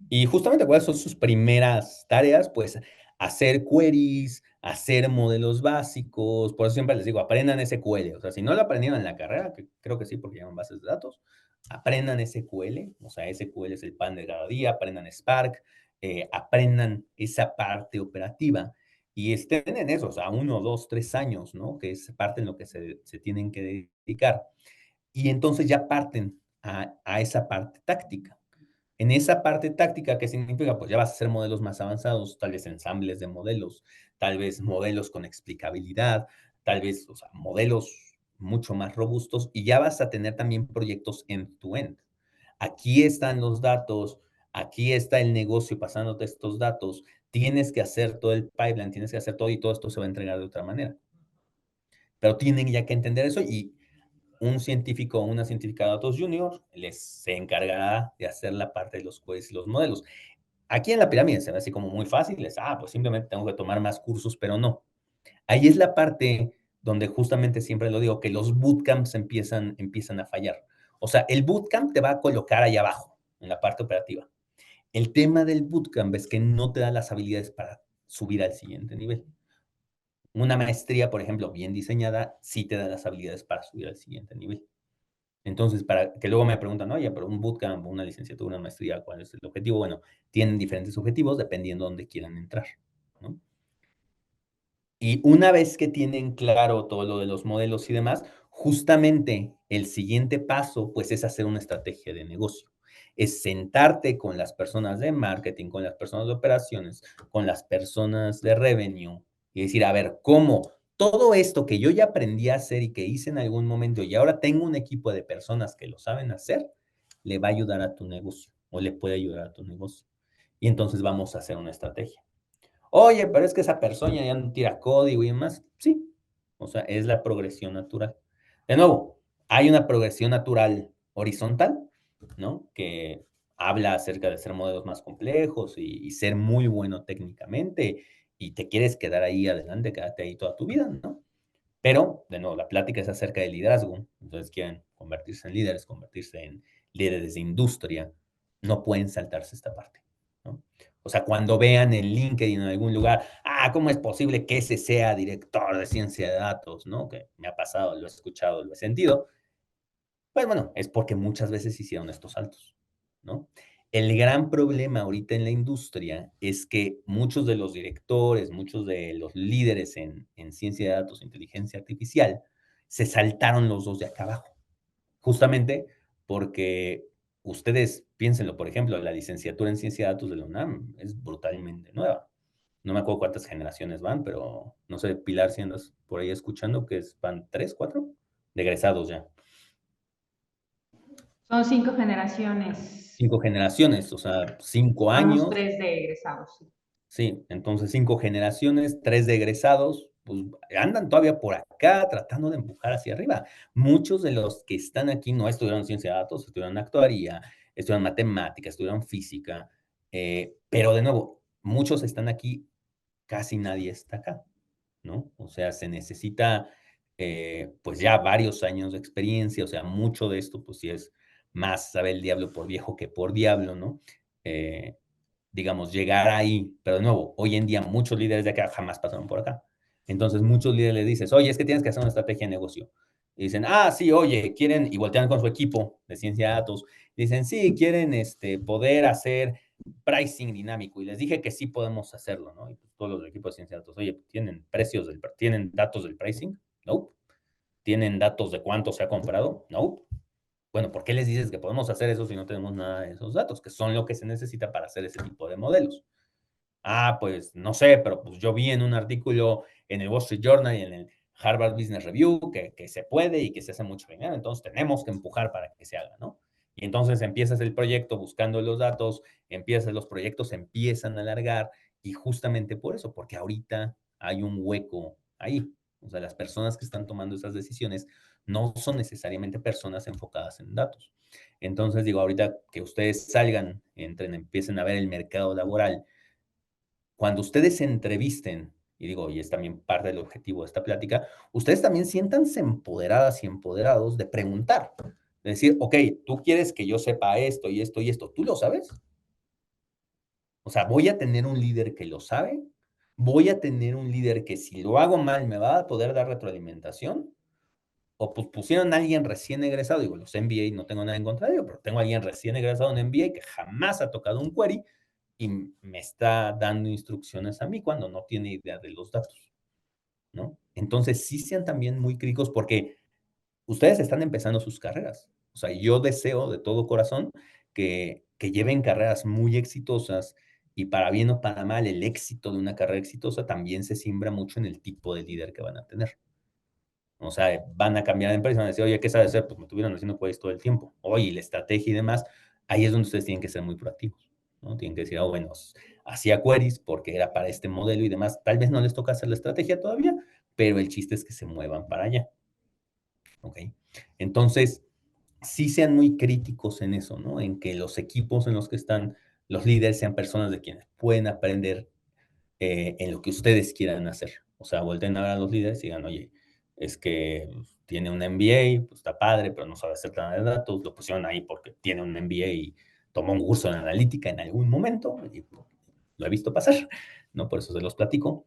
Y justamente, ¿cuáles son sus primeras tareas? Pues hacer queries, hacer modelos básicos. Por eso siempre les digo, aprendan SQL. O sea, si no lo aprendieron en la carrera, que creo que sí, porque llaman bases de datos, aprendan SQL. O sea, SQL es el pan de cada día. Aprendan Spark. Aprendan esa parte operativa y estén en eso, o sea, 1, 2, 3 años, ¿no? Que es parte en lo que se tienen que dedicar. Y entonces ya parten a esa parte táctica. En esa parte táctica, ¿qué significa? Pues ya vas a hacer modelos más avanzados, tal vez ensambles de modelos, tal vez modelos con explicabilidad, tal vez, o sea, modelos mucho más robustos y ya vas a tener también proyectos end-to-end. Aquí están los datos, aquí está el negocio pasándote estos datos, tienes que hacer todo el pipeline, tienes que hacer todo y todo esto se va a entregar de otra manera. Pero tienen ya que entender eso y un científico o una científica de datos junior se encargará de hacer la parte de los quizzes y los modelos. Aquí en la pirámide se ve así como muy fácil, pues simplemente tengo que tomar más cursos, pero no. Ahí es la parte donde justamente siempre lo digo, que los bootcamps empiezan a fallar. O sea, el bootcamp te va a colocar ahí abajo, en la parte operativa. El tema del bootcamp es que no te da las habilidades para subir al siguiente nivel. Una maestría, por ejemplo, bien diseñada, sí te da las habilidades para subir al siguiente nivel. Entonces, para que luego me preguntan, oye, pero un bootcamp, una licenciatura, una maestría, ¿cuál es el objetivo? Bueno, tienen diferentes objetivos dependiendo de dónde quieran entrar, ¿no? Y una vez que tienen claro todo lo de los modelos y demás, justamente el siguiente paso, pues, es hacer una estrategia de negocio. Es sentarte con las personas de marketing, con las personas de operaciones, con las personas de revenue y decir, a ver, ¿cómo todo esto que yo ya aprendí a hacer y que hice en algún momento y ahora tengo un equipo de personas que lo saben hacer, le va a ayudar a tu negocio o le puede ayudar a tu negocio? Y entonces vamos a hacer una estrategia. Oye, pero es que esa persona ya no tira código y demás. Sí, o sea, es la progresión natural. De nuevo, hay una progresión natural horizontal, ¿no? Que habla acerca de hacer modelos más complejos y ser muy bueno técnicamente y te quieres quedar ahí adelante, quédate ahí toda tu vida, ¿no? Pero, de nuevo, la plática es acerca de liderazgo. Entonces quieren convertirse en líderes, convertirse en líderes de industria. No pueden saltarse esta parte, ¿no? O sea, cuando vean en LinkedIn en algún lugar, ¿cómo es posible que ese sea director de ciencia de datos? ¿No? Que me ha pasado, lo he escuchado, lo he sentido. Pues bueno, es porque muchas veces hicieron estos saltos, ¿no? El gran problema ahorita en la industria es que muchos de los directores, muchos de los líderes en ciencia de datos, inteligencia artificial, se saltaron los dos de acá abajo, justamente porque ustedes piénsenlo, por ejemplo, la licenciatura en ciencia de datos de la UNAM es brutalmente nueva. No me acuerdo cuántas generaciones van, pero no sé, Pilar, si andas por ahí escuchando, van 3, 4 de egresados ya. Son 5 generaciones. 5 generaciones, o sea, 5 años. Vamos 3 de egresados. Sí. Sí, entonces 5 generaciones, 3 de egresados, pues andan todavía por acá tratando de empujar hacia arriba. Muchos de los que están aquí no estudiaron ciencia de datos, estudiaron actuaría, estudiaron matemáticas, estudiaron física, pero de nuevo, muchos están aquí casi nadie está acá, ¿no? O sea, se necesita, pues ya varios años de experiencia, o sea, mucho de esto, pues sí es más sabe el diablo por viejo que por diablo, ¿no? Eh, digamos, llegar ahí, pero de nuevo, hoy en día muchos líderes de acá jamás pasaron por acá. Entonces, muchos líderes les dices, oye, es que tienes que hacer una estrategia de negocio. Y dicen, ah, sí, oye, quieren, y voltean con su equipo de ciencia de datos, dicen, sí, quieren poder hacer pricing dinámico. Y les dije que sí podemos hacerlo, ¿no? Y pues, todos los equipos de ciencia de datos, oye, ¿tienen precios tienen datos del pricing? No. ¿Tienen datos de cuánto se ha comprado? No. Bueno, ¿por qué les dices que podemos hacer eso si no tenemos nada de esos datos, que son lo que se necesita para hacer ese tipo de modelos? Ah, pues no sé, pero pues yo vi en un artículo en el Wall Street Journal y en el Harvard Business Review que se puede y que se hace mucho dinero, entonces tenemos que empujar para que se haga, ¿no? Y entonces empiezas el proyecto buscando los datos, los proyectos se empiezan a alargar y justamente por eso, porque ahorita hay un hueco ahí. O sea, las personas que están tomando esas decisiones no son necesariamente personas enfocadas en datos. Entonces, digo, ahorita que ustedes salgan, entren, empiecen a ver el mercado laboral, cuando ustedes se entrevisten, y digo, y es también parte del objetivo de esta plática, ustedes también siéntanse empoderadas y empoderados de preguntar. De decir, ok, tú quieres que yo sepa esto y esto y esto, ¿tú lo sabes? O sea, voy a tener un líder que lo sabe, voy a tener un líder que si lo hago mal me va a poder dar retroalimentación, o pues pusieron a alguien recién egresado, digo, los MBA no tengo nada en contra de ello, pero tengo a alguien recién egresado en MBA que jamás ha tocado un query y me está dando instrucciones a mí cuando no tiene idea de los datos, ¿no? Entonces, sí sean también muy críticos porque ustedes están empezando sus carreras. O sea, yo deseo de todo corazón que lleven carreras muy exitosas y para bien o para mal, el éxito de una carrera exitosa también se siembra mucho en el tipo de líder que van a tener. O sea, van a cambiar de empresa y van a decir, oye, ¿qué sabes hacer? Pues me estuvieron haciendo queries todo el tiempo. Oye, la estrategia y demás, ahí es donde ustedes tienen que ser muy proactivos, ¿no? Tienen que decir, oh, bueno, hacía queries porque era para este modelo y demás. Tal vez no les toca hacer la estrategia todavía, pero el chiste es que se muevan para allá, ¿ok? Entonces, sí sean muy críticos en eso, ¿no? En que los equipos en los que están los líderes sean personas de quienes pueden aprender en lo que ustedes quieran hacer. O sea, volteen a ver a los líderes y digan, oye, es que tiene un MBA, pues está padre, pero no sabe hacer nada de datos. Lo pusieron ahí porque tiene un MBA y tomó un curso en analítica en algún momento. Y pues, lo he visto pasar, ¿no? Por eso se los platico.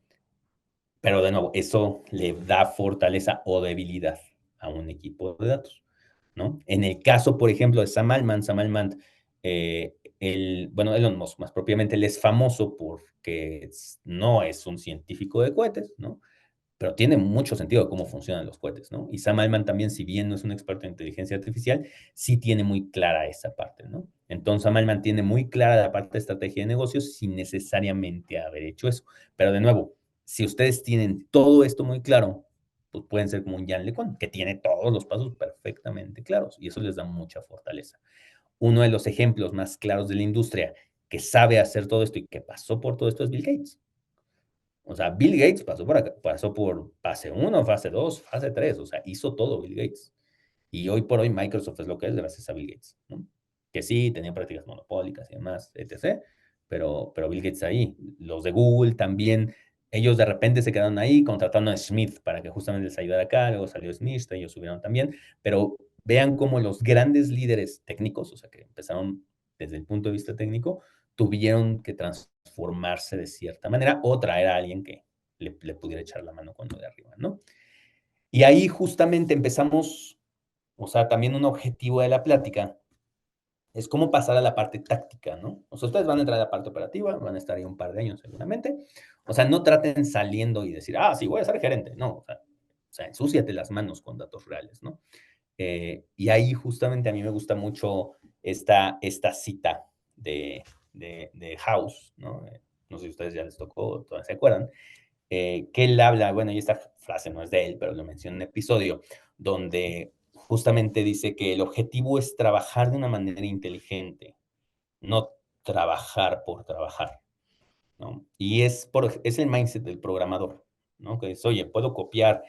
Pero de nuevo, eso le da fortaleza o debilidad a un equipo de datos, ¿no? En el caso, por ejemplo, de Sam Altman, bueno, Elon Musk más propiamente, él es famoso porque no es un científico de cohetes, ¿no? Pero tiene mucho sentido de cómo funcionan los cohetes, ¿no? Y Sam Altman también, si bien no es un experto en inteligencia artificial, sí tiene muy clara esa parte, ¿no? Entonces, Sam Altman tiene muy clara la parte de estrategia de negocios sin necesariamente haber hecho eso. Pero de nuevo, si ustedes tienen todo esto muy claro, pues pueden ser como un Jan LeCun, que tiene todos los pasos perfectamente claros y eso les da mucha fortaleza. Uno de los ejemplos más claros de la industria que sabe hacer todo esto y que pasó por todo esto es Bill Gates. O sea, Bill Gates pasó por fase uno, fase 2, fase 3. O sea, hizo todo Bill Gates. Y hoy por hoy Microsoft es lo que es gracias a Bill Gates, ¿no? Que sí, tenía prácticas monopólicas y demás, etc. Pero Bill Gates ahí. Los de Google también, ellos de repente se quedaron ahí contratando a Smith para que justamente les ayudara acá, luego salió Smith, ellos subieron también, pero vean cómo los grandes líderes técnicos, o sea, que empezaron desde el punto de vista técnico, tuvieron que transformarse de cierta manera o traer a alguien que le pudiera echar la mano con lo de arriba, ¿no? Y ahí justamente empezamos, o sea, también un objetivo de la plática es cómo pasar a la parte táctica, ¿no? O sea, ustedes van a entrar a la parte operativa, van a estar ahí un par de años seguramente. O sea, no traten saliendo y decir, ah, sí, voy a ser gerente. No, o sea, ensúciate las manos con datos reales, ¿no? Y ahí justamente a mí me gusta mucho esta cita de House, ¿no? No sé si ustedes ya les tocó, todavía se acuerdan, que él habla, bueno, y esta frase no es de él, pero lo menciona en un episodio, donde justamente dice que el objetivo es trabajar de una manera inteligente, no trabajar por trabajar, ¿no? Y es el mindset del programador, ¿no? Que es, oye, puedo copiar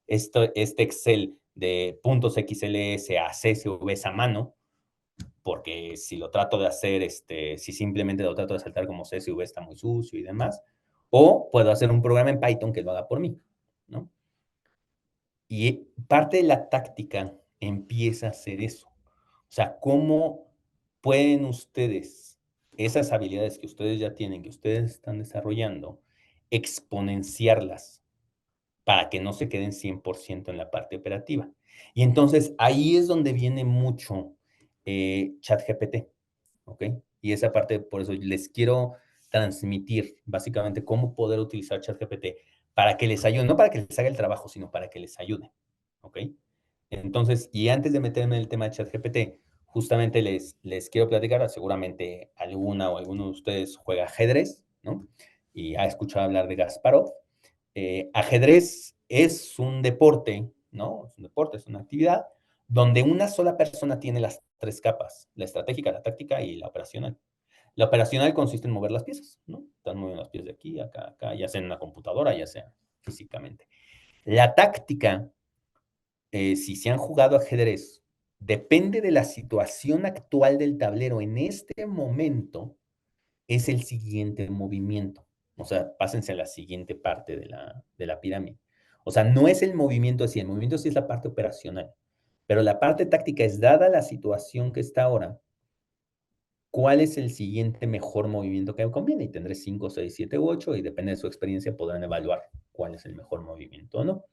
este Excel de puntos XLS a CSV a mano, porque si lo trato de hacer, si simplemente lo trato de saltar como CSV está muy sucio y demás, O puedo hacer un programa en Python que lo haga por mí, ¿no? Y parte de la táctica empieza a ser eso. O sea, ¿cómo pueden ustedes, esas habilidades que ustedes ya tienen, que ustedes están desarrollando, exponenciarlas para que no se queden 100% en la parte operativa? Y entonces ahí es donde viene mucho ChatGPT, ¿ok? Y esa parte, por eso les quiero transmitir básicamente cómo poder utilizar ChatGPT para que les ayude, no para que les haga el trabajo, sino para que les ayude, ¿ok? Entonces, y antes de meterme en el tema de ChatGPT, justamente les quiero platicar, seguramente alguna o alguno de ustedes juega ajedrez, ¿no? Y ha escuchado hablar de Gasparov. Ajedrez es un deporte, ¿no? Es un deporte, es una actividad donde una sola persona tiene las tres capas, la estratégica, la táctica y la operacional. La operacional consiste en mover las piezas, ¿no? Están moviendo las piezas de aquí, acá, acá, ya sea en una computadora, ya sea físicamente. La táctica, si se han jugado ajedrez, depende de la situación actual del tablero en este momento, es el siguiente movimiento. O sea, pásense a la siguiente parte de la pirámide. O sea, no es el movimiento así, el movimiento sí es la parte operacional, pero la parte táctica es, dada la situación que está ahora, ¿cuál es el siguiente mejor movimiento que me conviene? Y tendré 5, 6, 7 u 8 y depende de su experiencia podrán evaluar cuál es el mejor movimiento o no.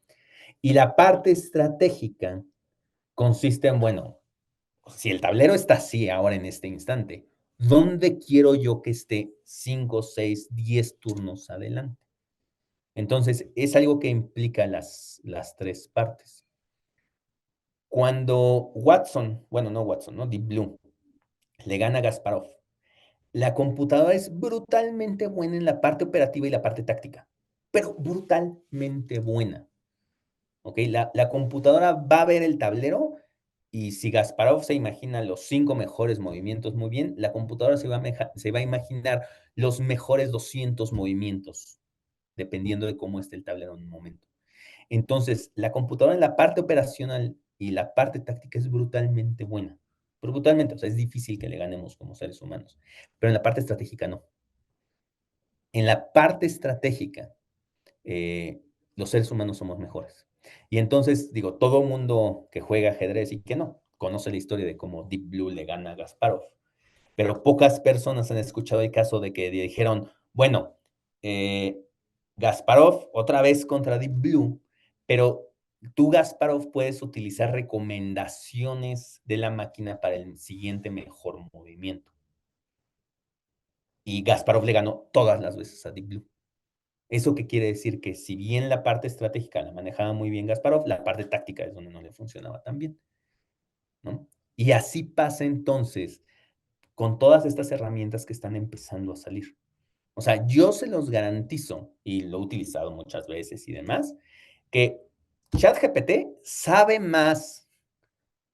Y la parte estratégica consiste en, bueno, si el tablero está así ahora en este instante, ¿dónde quiero yo que esté 5, 6, 10 turnos adelante? Entonces, es algo que implica las tres partes. Cuando Watson, bueno, no Watson, ¿no? Deep Blue, le gana a Gasparov, la computadora es brutalmente buena en la parte operativa y la parte táctica, pero brutalmente buena. ¿Ok? La computadora va a ver el tablero y si Gasparov se imagina los 5 mejores movimientos muy bien, la computadora se va a imaginar los mejores 200 movimientos, dependiendo de cómo esté el tablero en un momento. Entonces, la computadora en la parte operacional y la parte táctica es brutalmente buena. Brutalmente, o sea, es difícil que le ganemos como seres humanos, pero en la parte estratégica no. En la parte estratégica, eh, los seres humanos somos mejores. Y entonces, digo, todo mundo que juega ajedrez y que no, conoce la historia de cómo Deep Blue le gana a Gasparov, pero pocas personas han escuchado el caso de que dijeron, bueno, eh, Gasparov otra vez contra Deep Blue, pero tú, Gasparov, puedes utilizar recomendaciones de la máquina para el siguiente mejor movimiento. Y Gasparov le ganó todas las veces a Deep Blue. ¿Eso qué quiere decir? Que si bien la parte estratégica la manejaba muy bien Gasparov, la parte táctica es donde no le funcionaba tan bien, ¿no? Y así pasa entonces con todas estas herramientas que están empezando a salir. O sea, yo se los garantizo, y lo he utilizado muchas veces y demás, que ChatGPT sabe más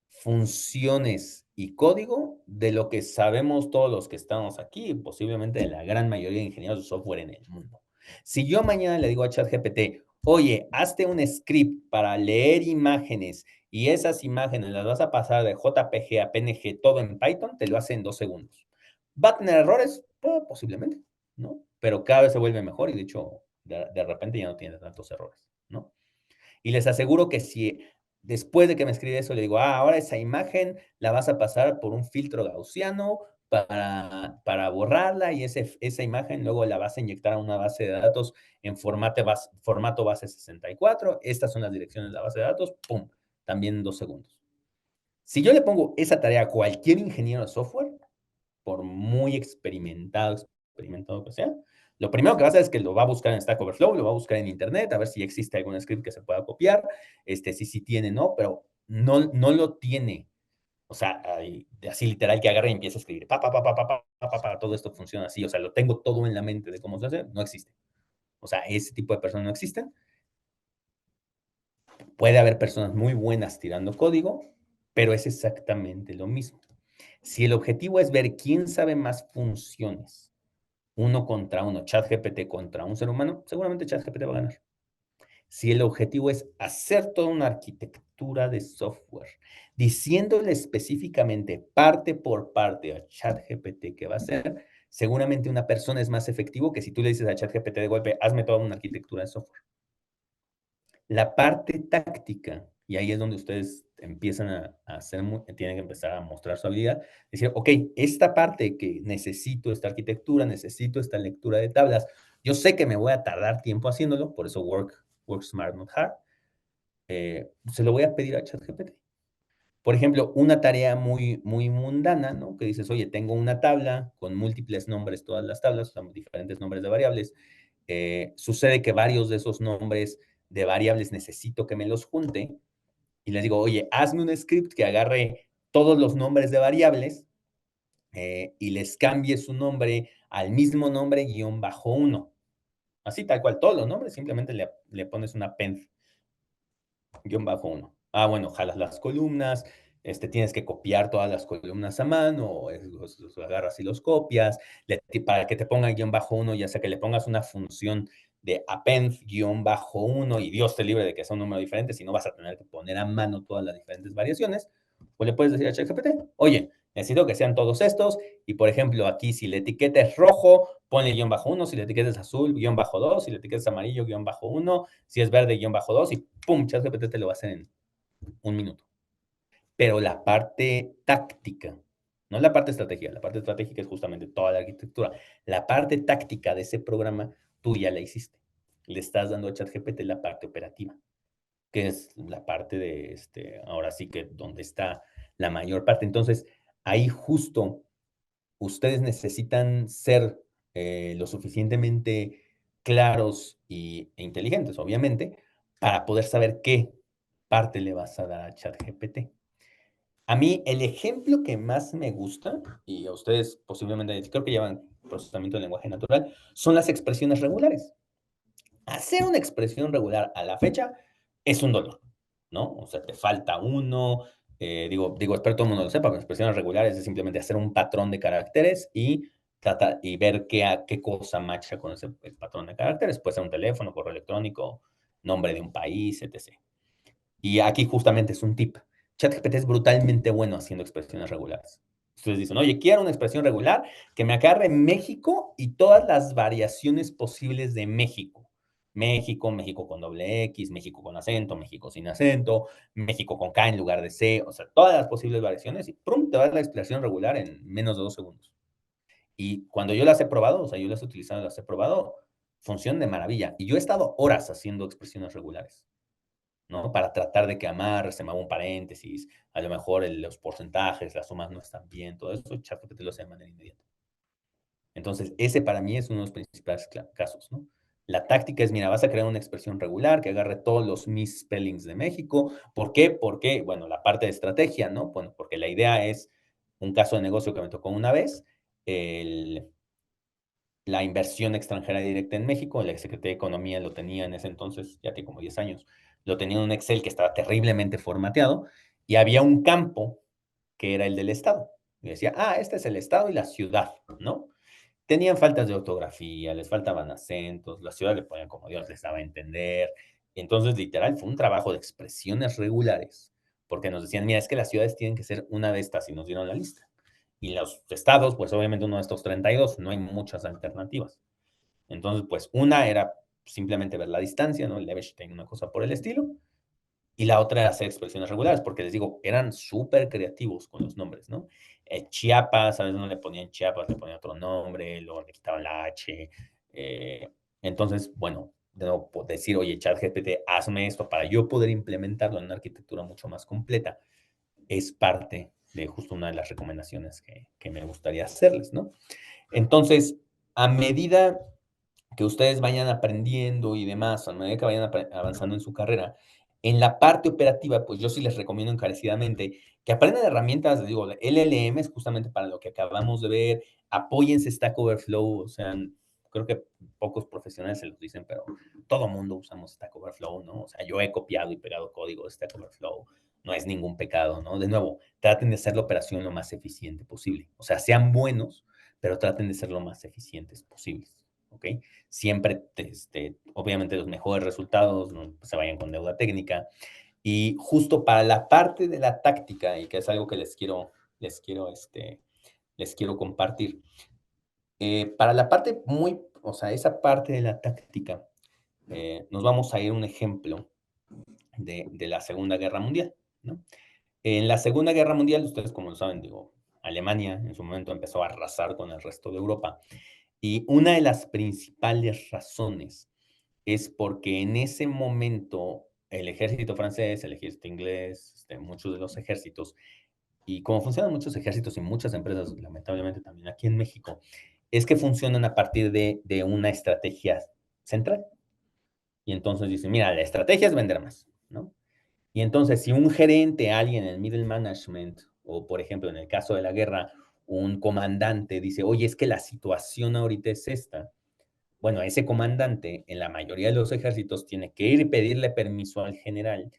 funciones y código de lo que sabemos todos los que estamos aquí y posiblemente de la gran mayoría de ingenieros de software en el mundo. Si yo mañana le digo a ChatGPT, oye, hazte un script para leer imágenes y esas imágenes las vas a pasar de JPG a PNG todo en Python, te lo hace en 2 segundos. ¿Va a tener errores? Pues, posiblemente, ¿no? Pero cada vez se vuelve mejor y de hecho, de repente ya no tiene tantos errores, ¿no? Y les aseguro que si después de que me escribe eso le digo, ahora esa imagen la vas a pasar por un filtro gaussiano para borrarla y esa imagen luego la vas a inyectar a una base de datos en formato base 64. Estas son las direcciones de la base de datos, ¡pum! También en 2 segundos. Si yo le pongo esa tarea a cualquier ingeniero de software, por muy experimentado que sea, lo primero que va a hacer es que lo va a buscar en Stack Overflow, lo va a buscar en internet, a ver si existe algún script que se pueda copiar, si sí tiene, no, pero no lo tiene. O sea, así literal que agarre y empieza a escribir, todo esto funciona así, o sea, lo tengo todo en la mente de cómo se hace, no existe. O sea, ese tipo de personas no existen. Puede haber personas muy buenas tirando código, pero es exactamente lo mismo. Si el objetivo es ver quién sabe más funciones, uno contra uno, ChatGPT contra un ser humano, seguramente ChatGPT va a ganar. Si el objetivo es hacer toda una arquitectura de software, diciéndole específicamente parte por parte a ChatGPT qué va a hacer, seguramente una persona es más efectivo que si tú le dices a ChatGPT de golpe, hazme toda una arquitectura de software. La parte táctica, y ahí es donde ustedes empiezan a hacer, tienen que empezar a mostrar su habilidad, decir, ok, esta parte que necesito esta arquitectura, necesito esta lectura de tablas, yo sé que me voy a tardar tiempo haciéndolo, por eso work smart, not hard, se lo voy a pedir a ChatGPT. Por ejemplo, una tarea muy mundana, ¿no? Que dices, oye, tengo una tabla con múltiples nombres, todas las tablas, o sea, diferentes nombres de variables. Sucede que varios de esos nombres de variables necesito que me los junte y les digo, oye, hazme un script que agarre todos los nombres de variables y les cambie su nombre al mismo nombre guión bajo uno. Así, tal cual, todos los nombres, simplemente le pones una append guión bajo uno. Ah, bueno, jalas las columnas, tienes que copiar todas las columnas a mano, los agarras y los copias, para que te ponga guión bajo uno, ya sea que le pongas una función de append guión bajo uno y Dios te libre de que sea un número diferente, si no vas a tener que poner a mano todas las diferentes variaciones, pues le puedes decir a ChatGPT, oye, necesito que sean todos estos, y por ejemplo, aquí si la etiqueta es rojo, ponle guión bajo uno, si la etiqueta es azul, guión bajo dos, si la etiqueta es amarillo, guión bajo uno, si es verde, guión bajo dos, y pum, ChatGPT te lo va a hacer en un minuto. Pero la parte táctica, no la parte estratégica, la parte estratégica es justamente toda la arquitectura. La parte táctica de ese programa, tú ya la hiciste. Le estás dando a ChatGPT la parte operativa, que es la parte de, ahora sí que donde está la mayor parte. Entonces, ahí justo ustedes necesitan ser lo suficientemente claros e inteligentes, obviamente, para poder saber qué parte le vas a dar a ChatGPT. A mí, el ejemplo que más me gusta, y a ustedes posiblemente creo que llevan procesamiento de lenguaje natural, son las expresiones regulares. Hacer una expresión regular a la fecha es un dolor, ¿no? O sea, te falta uno, espero que todo el mundo lo sepa, pero expresiones regulares es simplemente hacer un patrón de caracteres y tratar y ver qué cosa marcha con ese patrón de caracteres. Puede ser un teléfono, correo electrónico, nombre de un país, etc. Y aquí justamente es un tip. ChatGPT es brutalmente bueno haciendo expresiones regulares. Ustedes dicen, oye, quiero una expresión regular que me agarre México y todas las variaciones posibles de México. México, México con doble X, México con acento, México sin acento, México con K en lugar de C, o sea, todas las posibles variaciones y ¡prum! Te va a dar la expresión regular en menos de 2 segundos. Y cuando yo las he probado, o sea, yo las he utilizado, las he probado, funcionan de maravilla. Y yo he estado horas haciendo expresiones regulares. ¿No? Para tratar de que amarre, se me haga un paréntesis, a lo mejor los porcentajes, las sumas no están bien, todo eso, ChatGPT lo hace de manera inmediata. Entonces, ese para mí es uno de los principales casos, ¿no? La táctica es, mira, vas a crear una expresión regular que agarre todos los misspellings de México. ¿Por qué? Porque, bueno, la parte de estrategia, ¿no? Bueno, porque la idea es un caso de negocio que me tocó una vez, la inversión extranjera directa en México, la Secretaría de Economía lo tenía en ese entonces, ya tiene como 10 años, lo tenía en un Excel que estaba terriblemente formateado y había un campo que era el del Estado. Y decía, este es el Estado y la ciudad, ¿no? Tenían faltas de ortografía, les faltaban acentos, la ciudad le ponían como Dios les daba a entender. Entonces, literal, fue un trabajo de expresiones regulares, porque nos decían, mira, es que las ciudades tienen que ser una de estas y nos dieron la lista. Y los estados, pues obviamente uno de estos 32, no hay muchas alternativas. Entonces, pues una era simplemente ver la distancia, ¿no? El Leverstein, una cosa por el estilo. Y la otra era hacer expresiones regulares, porque les digo, eran súper creativos con los nombres, ¿no? Chiapas, a veces no le ponían Chiapas, le ponían otro nombre, luego le quitaban la H. Entonces, bueno, de nuevo, decir, oye, ChatGPT, hazme esto para yo poder implementarlo en una arquitectura mucho más completa, es parte de justo una de las recomendaciones que me gustaría hacerles, ¿no? Entonces, a medida que ustedes vayan aprendiendo y demás, a medida que vayan avanzando en su carrera, en la parte operativa, pues yo sí les recomiendo encarecidamente que aprendan herramientas, digo, LLMs, justamente para lo que acabamos de ver, apóyense Stack Overflow, o sea, creo que pocos profesionales se los dicen, pero todo mundo usamos Stack Overflow, ¿no? O sea, yo he copiado y pegado código de Stack Overflow, no es ningún pecado, ¿no? De nuevo, traten de hacer la operación lo más eficiente posible, o sea, sean buenos, pero traten de ser lo más eficientes posibles, ¿ok? Siempre, obviamente, los mejores resultados no se vayan con deuda técnica. Y justo para la parte de la táctica, y que es algo que les quiero compartir, Para la parte o sea, esa parte de la táctica, nos vamos a ir a un ejemplo de la Segunda Guerra Mundial, ¿no? En la Segunda Guerra Mundial, ustedes como lo saben, digo, Alemania en su momento empezó a arrasar con el resto de Europa y una de las principales razones es porque en ese momento el ejército francés, el ejército inglés, muchos de los ejércitos, y como funcionan muchos ejércitos y muchas empresas, lamentablemente también aquí en México, es que funcionan a partir de una estrategia central. Y entonces dicen, mira, la estrategia es vender más, ¿no? Y entonces, si un gerente, alguien en el middle management, o por ejemplo, en el caso de la guerra, un comandante dice, oye, es que la situación ahorita es esta. Bueno, ese comandante, en la mayoría de los ejércitos, tiene que ir y pedirle permiso al general,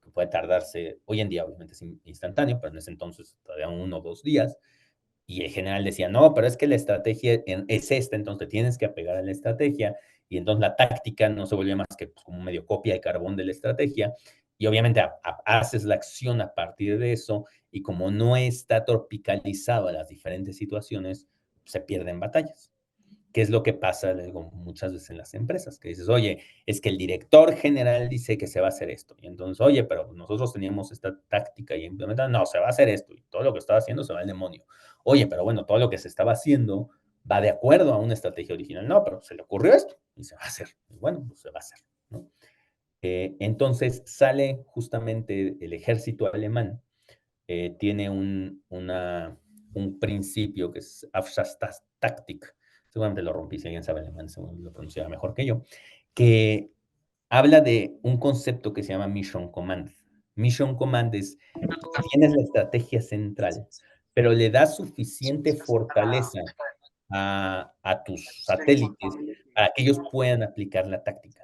que puede tardarse, hoy en día obviamente es instantáneo, pero en ese entonces todavía 1 o 2 días, y el general decía, no, pero es que la estrategia es esta, entonces te tienes que apegar a la estrategia, y entonces la táctica no se vuelve más que pues, como medio copia de carbón de la estrategia, y obviamente haces la acción a partir de eso, y como no está tropicalizado a las diferentes situaciones, se pierden batallas. ¿Qué es lo que pasa digo, muchas veces en las empresas? Que dices, oye, es que el director general dice que se va a hacer esto. Y entonces, oye, pero nosotros teníamos esta táctica y implementada, no, se va a hacer esto. Y todo lo que estaba haciendo se va al demonio. Oye, pero bueno, todo lo que se estaba haciendo va de acuerdo a una estrategia original. No, pero se le ocurrió esto y se va a hacer. Y bueno, pues se va a hacer, ¿no? Entonces sale justamente el ejército alemán, tiene un principio que es Aufsatztaktik, seguramente lo rompí, si alguien sabe alemán, seguro lo pronunciará mejor que yo, que habla de un concepto que se llama Mission Command. Mission Command es, tienes la estrategia central, pero le das suficiente fortaleza a tus satélites para que ellos puedan aplicar la táctica.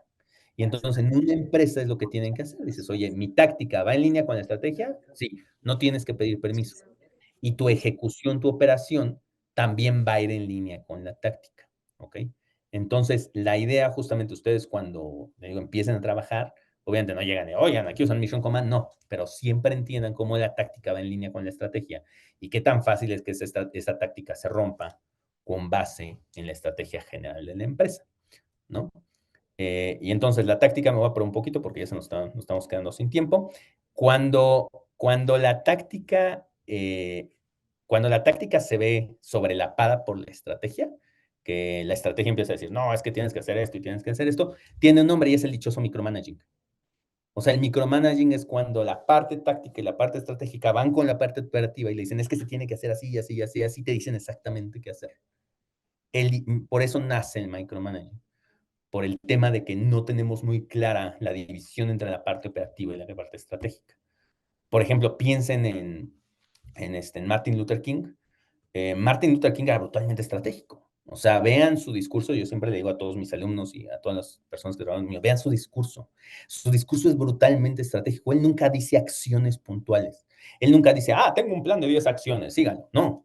Y entonces en una empresa es lo que tienen que hacer. Dices, oye, mi táctica va en línea con la estrategia. Sí, no tienes que pedir permiso. Y tu ejecución, tu operación, también va a ir en línea con la táctica. ¿Ok? Entonces, la idea justamente ustedes cuando digo, empiecen a trabajar, obviamente no llegan de, oigan, aquí usan Mission Command, no, pero siempre entiendan cómo la táctica va en línea con la estrategia y qué tan fácil es que esa táctica se rompa con base en la estrategia general de la empresa, ¿no? Y entonces la táctica me voy a por un poquito porque ya nos estamos quedando sin tiempo. Cuando la táctica, cuando la táctica se ve sobrelapada por la estrategia, que la estrategia empieza a decir, no, es que tienes que hacer esto y tienes que hacer esto, tiene un nombre y es el dichoso micromanaging. O sea, el micromanaging es cuando la parte táctica y la parte estratégica van con la parte operativa y le dicen, es que se tiene que hacer así, así, así, así, te dicen exactamente qué hacer. Por eso nace el micromanaging, por el tema de que no tenemos muy clara la división entre la parte operativa y la parte estratégica. Por ejemplo, piensen en Martin Luther King. Martin Luther King era brutalmente estratégico. O sea, vean su discurso. Yo siempre le digo a todos mis alumnos y a todas las personas que trabajan conmigo, vean su discurso. Su discurso es brutalmente estratégico. Él nunca dice acciones puntuales. Él nunca dice, tengo un plan de 10 acciones, síganlo. No.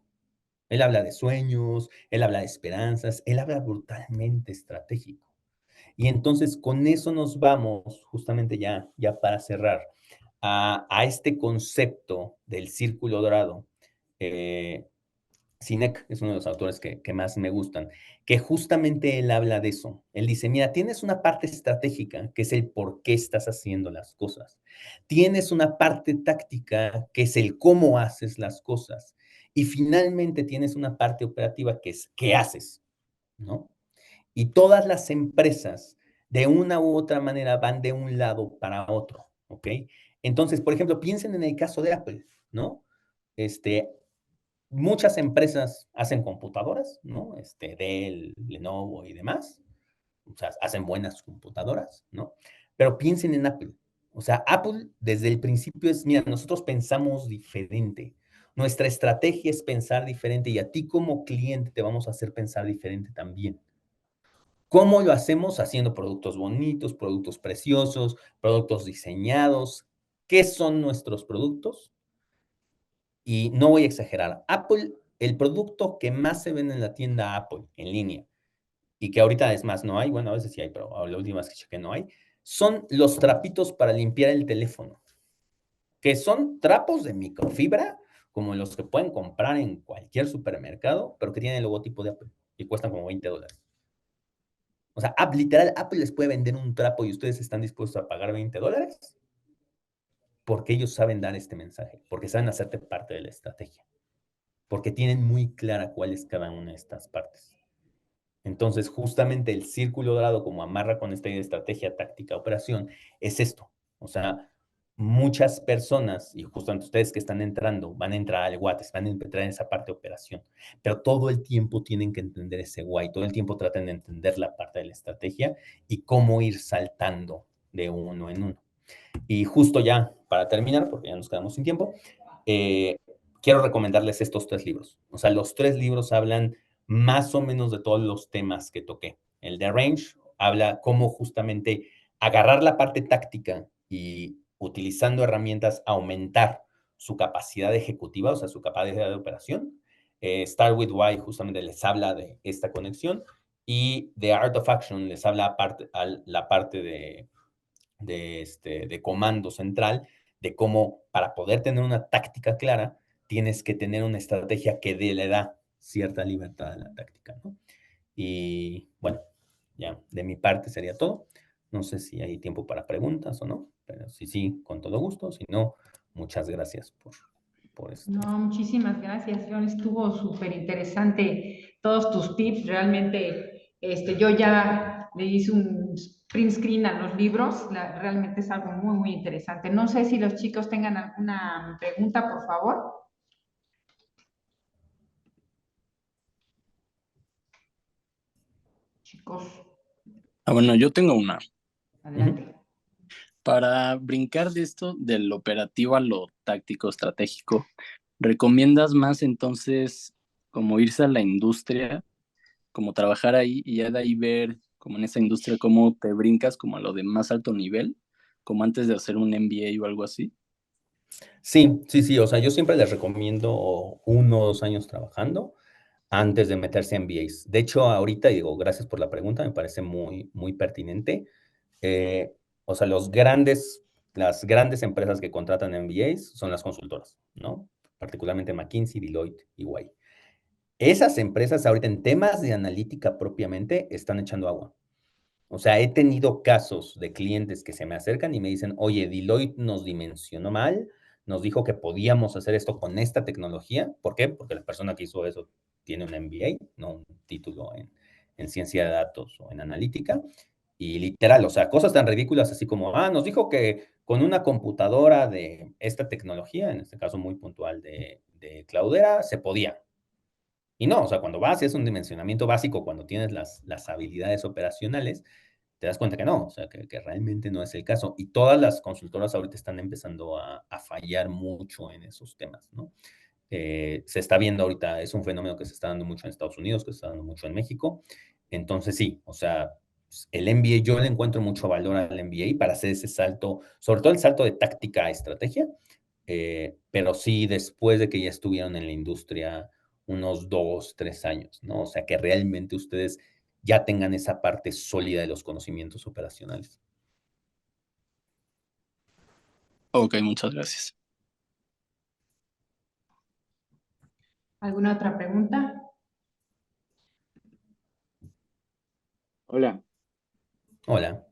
Él habla de sueños, él habla de esperanzas, él habla brutalmente estratégico. Y entonces con eso nos vamos, justamente ya para cerrar, a este concepto del círculo dorado. Eh, Sinek es uno de los autores que más me gustan, que justamente él habla de eso. Él dice, mira, tienes una parte estratégica, que es el por qué estás haciendo las cosas. Tienes una parte táctica, que es el cómo haces las cosas. Y finalmente tienes una parte operativa, que es qué haces, ¿no? Y todas las empresas, de una u otra manera, van de un lado para otro, ¿ok? Entonces, por ejemplo, piensen en el caso de Apple, ¿no? Este, muchas empresas hacen computadoras, ¿no? Dell, Lenovo y demás. O sea, hacen buenas computadoras, ¿no? Pero piensen en Apple. O sea, Apple desde el principio es, mira, nosotros pensamos diferente. Nuestra estrategia es pensar diferente y a ti como cliente te vamos a hacer pensar diferente también. ¿Cómo lo hacemos? Haciendo productos bonitos, productos preciosos, productos diseñados. ¿Qué son nuestros productos? Y no voy a exagerar. Apple, el producto que más se vende en la tienda Apple, en línea, y que ahorita es más no hay, bueno, a veces sí hay, pero la última vez que chequé no hay, son los trapitos para limpiar el teléfono, que son trapos de microfibra, como los que pueden comprar en cualquier supermercado, pero que tienen el logotipo de Apple. y cuestan como $20. O sea, literal, Apple les puede vender un trapo y ustedes están dispuestos a pagar $20 porque ellos saben dar este mensaje, porque saben hacerte parte de la estrategia, porque tienen muy clara cuál es cada una de estas partes. Entonces, justamente el círculo dorado, como amarra con esta idea de estrategia, táctica, operación, es esto. O sea, muchas personas, y justamente ustedes que están entrando, van a entrar al Watts, van a entrar en esa parte de operación, pero todo el tiempo tienen que entender ese why, todo el tiempo traten de entender la parte de la estrategia y cómo ir saltando de uno en uno. Y justo ya, para terminar, porque ya nos quedamos sin tiempo, eh, quiero recomendarles estos 3 libros. O sea, los 3 libros hablan más o menos de todos los temas que toqué. El de Range habla cómo justamente agarrar la parte táctica y utilizando herramientas aumentar su capacidad ejecutiva, o sea, su capacidad de operación. Start with Why justamente les habla de esta conexión y The Art of Action les habla la parte de comando central, de cómo para poder tener una táctica clara, tienes que tener una estrategia que le da cierta libertad a la táctica, ¿no? Y bueno, ya de mi parte sería todo. No sé si hay tiempo para preguntas o no, pero si sí, con todo gusto. Si no, muchas gracias por No, muchísimas gracias, John. Estuvo súper interesante todos tus tips. Realmente, yo ya le hice un print screen a los libros. Realmente es algo muy, muy interesante. No sé si los chicos tengan alguna pregunta, por favor. Chicos, Bueno, yo tengo una. adelante. Para brincar de esto del operativo a lo táctico estratégico, ¿recomiendas más entonces como irse a la industria, como trabajar ahí y ya de ahí ver como en esa industria cómo te brincas como a lo de más alto nivel, como antes de hacer un MBA o algo así? Sí, sí, sí. O sea, yo siempre les recomiendo 1 o 2 años trabajando antes de meterse en MBAs. De hecho, ahorita digo, gracias por la pregunta, me parece muy, muy pertinente. Eh, o sea, las grandes empresas que contratan MBAs son las consultoras, ¿no? Particularmente McKinsey, Deloitte, EY. Esas empresas ahorita en temas de analítica propiamente están echando agua. O sea, he tenido casos de clientes que se me acercan y me dicen, oye, Deloitte nos dimensionó mal, nos dijo que podíamos hacer esto con esta tecnología. ¿Por qué? Porque la persona que hizo eso tiene un MBA, no un título en ciencia de datos o en analítica. Y literal, o sea, cosas tan ridículas así como, nos dijo que con una computadora de esta tecnología, en este caso muy puntual de Cloudera, se podía. Y no, o sea, cuando vas y es un dimensionamiento básico, cuando tienes las habilidades operacionales, te das cuenta que no, o sea, que realmente no es el caso. Y todas las consultoras ahorita están empezando a fallar mucho en esos temas, ¿no? Se está viendo ahorita, es un fenómeno que se está dando mucho en Estados Unidos, que se está dando mucho en México. Entonces, sí, o sea, el MBA, yo le encuentro mucho valor al MBA para hacer ese salto, sobre todo el salto de táctica a estrategia, pero sí después de que ya estuvieron en la industria unos 2, 3 años, ¿no? O sea, que realmente ustedes ya tengan esa parte sólida de los conocimientos operacionales. Ok, muchas gracias. ¿Alguna otra pregunta? Hola, Hola.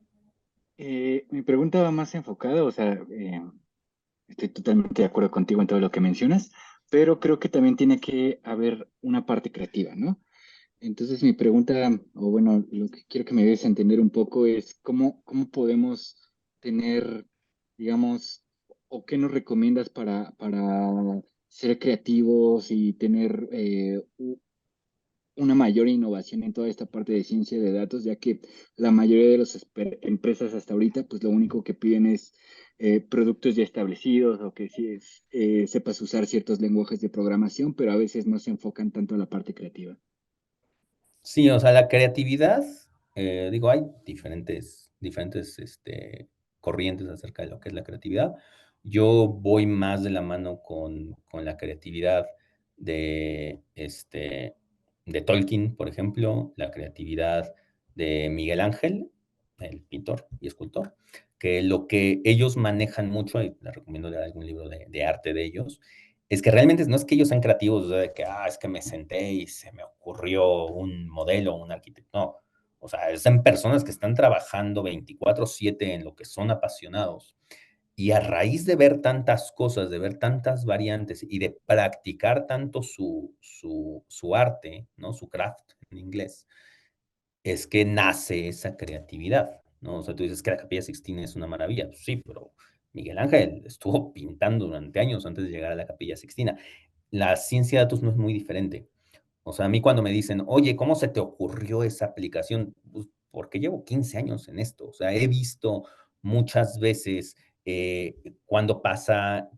mi pregunta va más enfocada, o sea, estoy totalmente de acuerdo contigo en todo lo que mencionas, pero creo que también tiene que haber una parte creativa, ¿no? Entonces mi pregunta, o bueno, lo que quiero que me des a entender un poco es cómo podemos tener, digamos, o qué nos recomiendas para ser creativos y tener una mayor innovación en toda esta parte de ciencia de datos, ya que la mayoría de las empresas hasta ahorita, pues lo único que piden es productos ya establecidos o que sí sepas usar ciertos lenguajes de programación, pero a veces no se enfocan tanto a la parte creativa. Sí, o sea, la creatividad, digo, hay diferentes corrientes acerca de lo que es la creatividad. Yo voy más de la mano con la creatividad de, de Tolkien, por ejemplo, la creatividad de Miguel Ángel, el pintor y escultor, que lo que ellos manejan mucho, y les recomiendo leer algún libro de arte de ellos, es que realmente no es que ellos sean creativos, o sea, de que, es que me senté y se me ocurrió un modelo, un arquitecto, no. O sea, son personas que están trabajando 24/7 en lo que son apasionados. Y a raíz de ver tantas cosas, de ver tantas variantes y de practicar tanto su arte, ¿no? Su craft en inglés, es que nace esa creatividad, ¿no? O sea, tú dices que la Capilla Sixtina es una maravilla. Sí, pero Miguel Ángel estuvo pintando durante años antes de llegar a la Capilla Sixtina. La ciencia de datos no es muy diferente. O sea, a mí cuando me dicen, oye, ¿cómo se te ocurrió esa aplicación? Pues, porque llevo 15 años en esto. O sea, he visto muchas veces cuando pasa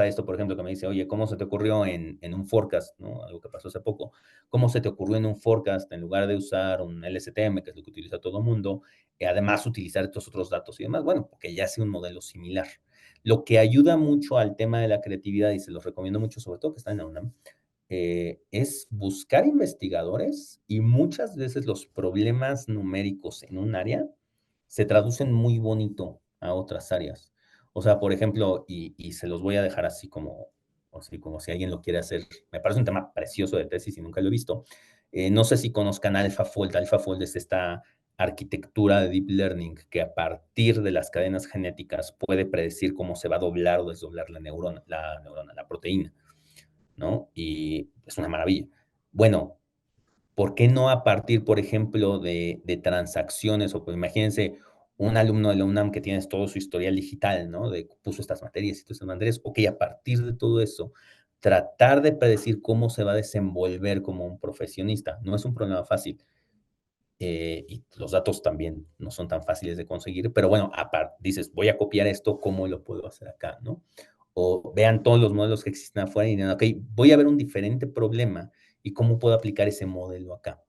esto, por ejemplo, que me dice, oye, ¿cómo se te ocurrió en un forecast, ¿no? Algo que pasó hace poco. ¿Cómo se te ocurrió en un forecast, en lugar de usar un LSTM, que es lo que utiliza todo el mundo, además utilizar estos otros datos y demás? Bueno, porque ya hace un modelo similar. Lo que ayuda mucho al tema de la creatividad, y se los recomiendo mucho, sobre todo que están en la UNAM, es buscar investigadores y muchas veces los problemas numéricos en un área se traducen muy bonito a otras áreas. O sea, por ejemplo, y se los voy a dejar así como si alguien lo quiere hacer, me parece un tema precioso de tesis y nunca lo he visto. No sé si conozcan AlphaFold. AlphaFold es esta arquitectura de Deep Learning que a partir de las cadenas genéticas puede predecir cómo se va a doblar o desdoblar la proteína, ¿no? Y es una maravilla. Bueno, ¿por qué no a partir, por ejemplo, de transacciones? O pues imagínense un alumno de la UNAM que tiene todo su historial digital, ¿no? De puso estas materias y todas estas materias. Ok, a partir de todo eso, tratar de predecir cómo se va a desenvolver como un profesionista. No es un problema fácil. Y los datos también no son tan fáciles de conseguir, pero bueno, aparte, dices, voy a copiar esto, ¿cómo lo puedo hacer acá, no? O vean todos los modelos que existen afuera y digan, ok, voy a ver un diferente problema y cómo puedo aplicar ese modelo acá.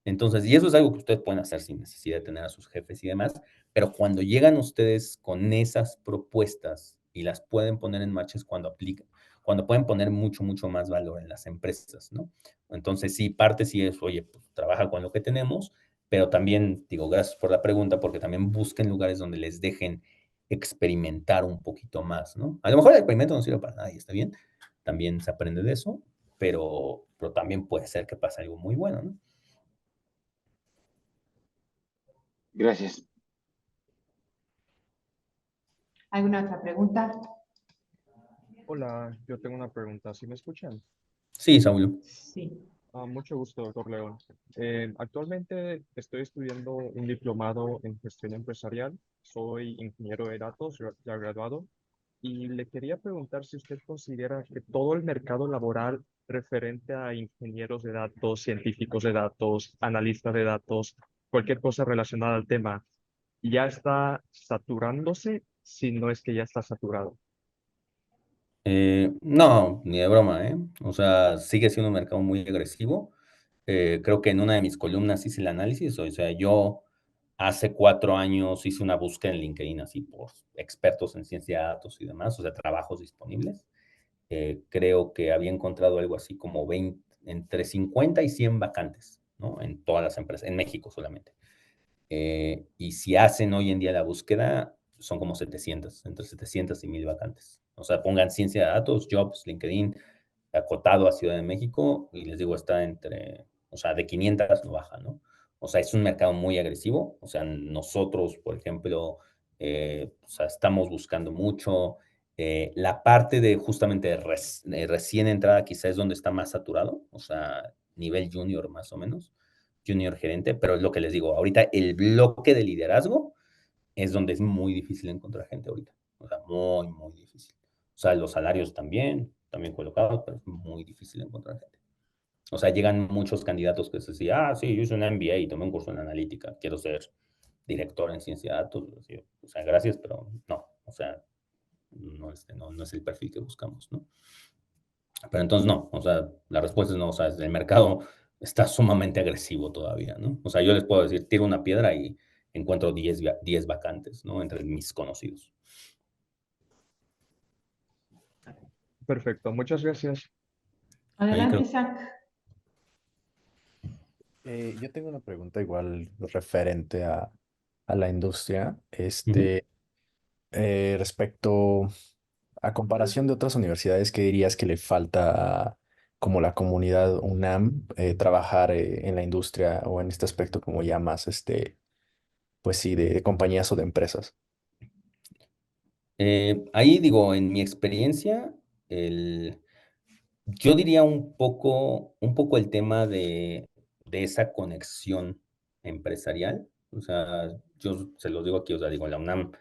Entonces, y eso es algo que ustedes pueden hacer sin necesidad de tener a sus jefes y demás, pero cuando llegan ustedes con esas propuestas y las pueden poner en marcha es cuando aplican, cuando pueden poner mucho, mucho más valor en las empresas, ¿no? Entonces, sí, parte sí es, oye, pues trabaja con lo que tenemos, pero también, digo, gracias por la pregunta, porque también busquen lugares donde les dejen experimentar un poquito más, ¿no? A lo mejor el experimento no sirve para nada y está bien, también se aprende de eso, pero también puede ser que pase algo muy bueno, ¿no? Gracias. ¿Alguna otra pregunta? Hola, yo tengo una pregunta. ¿Sí me escuchan? Sí, Saúl. Sí. Mucho gusto, doctor León. Actualmente estoy estudiando un diplomado en gestión empresarial. Soy ingeniero de datos, ya graduado, y le quería preguntar si usted considera que todo el mercado laboral referente a ingenieros de datos, científicos de datos, analistas de datos, cualquier cosa relacionada al tema, ya está saturándose, si no es que ya está saturado. No, ni de broma, ¿eh? O sea, sigue siendo un mercado muy agresivo. Creo que en una de mis columnas hice el análisis. O sea, yo hace 4 años hice una búsqueda en LinkedIn así por expertos en ciencia de datos y demás, o sea, trabajos disponibles. Creo que había encontrado algo así como 20, entre 50 y 100 vacantes, ¿no? En todas las empresas, en México solamente. Y si hacen hoy en día la búsqueda, son como 700, entre 700 y 1000 vacantes. O sea, pongan ciencia de datos, jobs, LinkedIn, acotado a Ciudad de México, y les digo, está entre, o sea, de 500 no baja, ¿no? O sea, es un mercado muy agresivo. O sea, nosotros, por ejemplo, o sea, estamos buscando mucho. La parte de justamente de recién entrada quizá es donde está más saturado, o sea, nivel junior más o menos, junior gerente, pero es lo que les digo, ahorita el bloque de liderazgo es donde es muy difícil encontrar gente ahorita, o sea, muy, muy difícil. O sea, los salarios también colocados, pero es muy difícil encontrar gente. O sea, llegan muchos candidatos que se decían, sí, yo hice un MBA y tomé un curso en analítica, quiero ser director en ciencia de datos. O sea, gracias, pero no, o sea, no es el perfil que buscamos, ¿no? Pero entonces no, o sea, la respuesta es no, o sea, el mercado está sumamente agresivo todavía, ¿no? O sea, yo les puedo decir, tiro una piedra y encuentro 10 vacantes, ¿no? Entre mis conocidos. Perfecto, muchas gracias. Ahí Adelante, creo. Isaac. Yo tengo una pregunta igual referente a la industria, Ujú. respecto A comparación de otras universidades, ¿qué dirías que le falta a como la comunidad UNAM trabajar en la industria o en este aspecto como ya más, pues sí, de compañías o de empresas? Ahí digo, en mi experiencia, yo diría un poco el tema de esa conexión empresarial. O sea, yo se los digo aquí, o sea, digo, la UNAM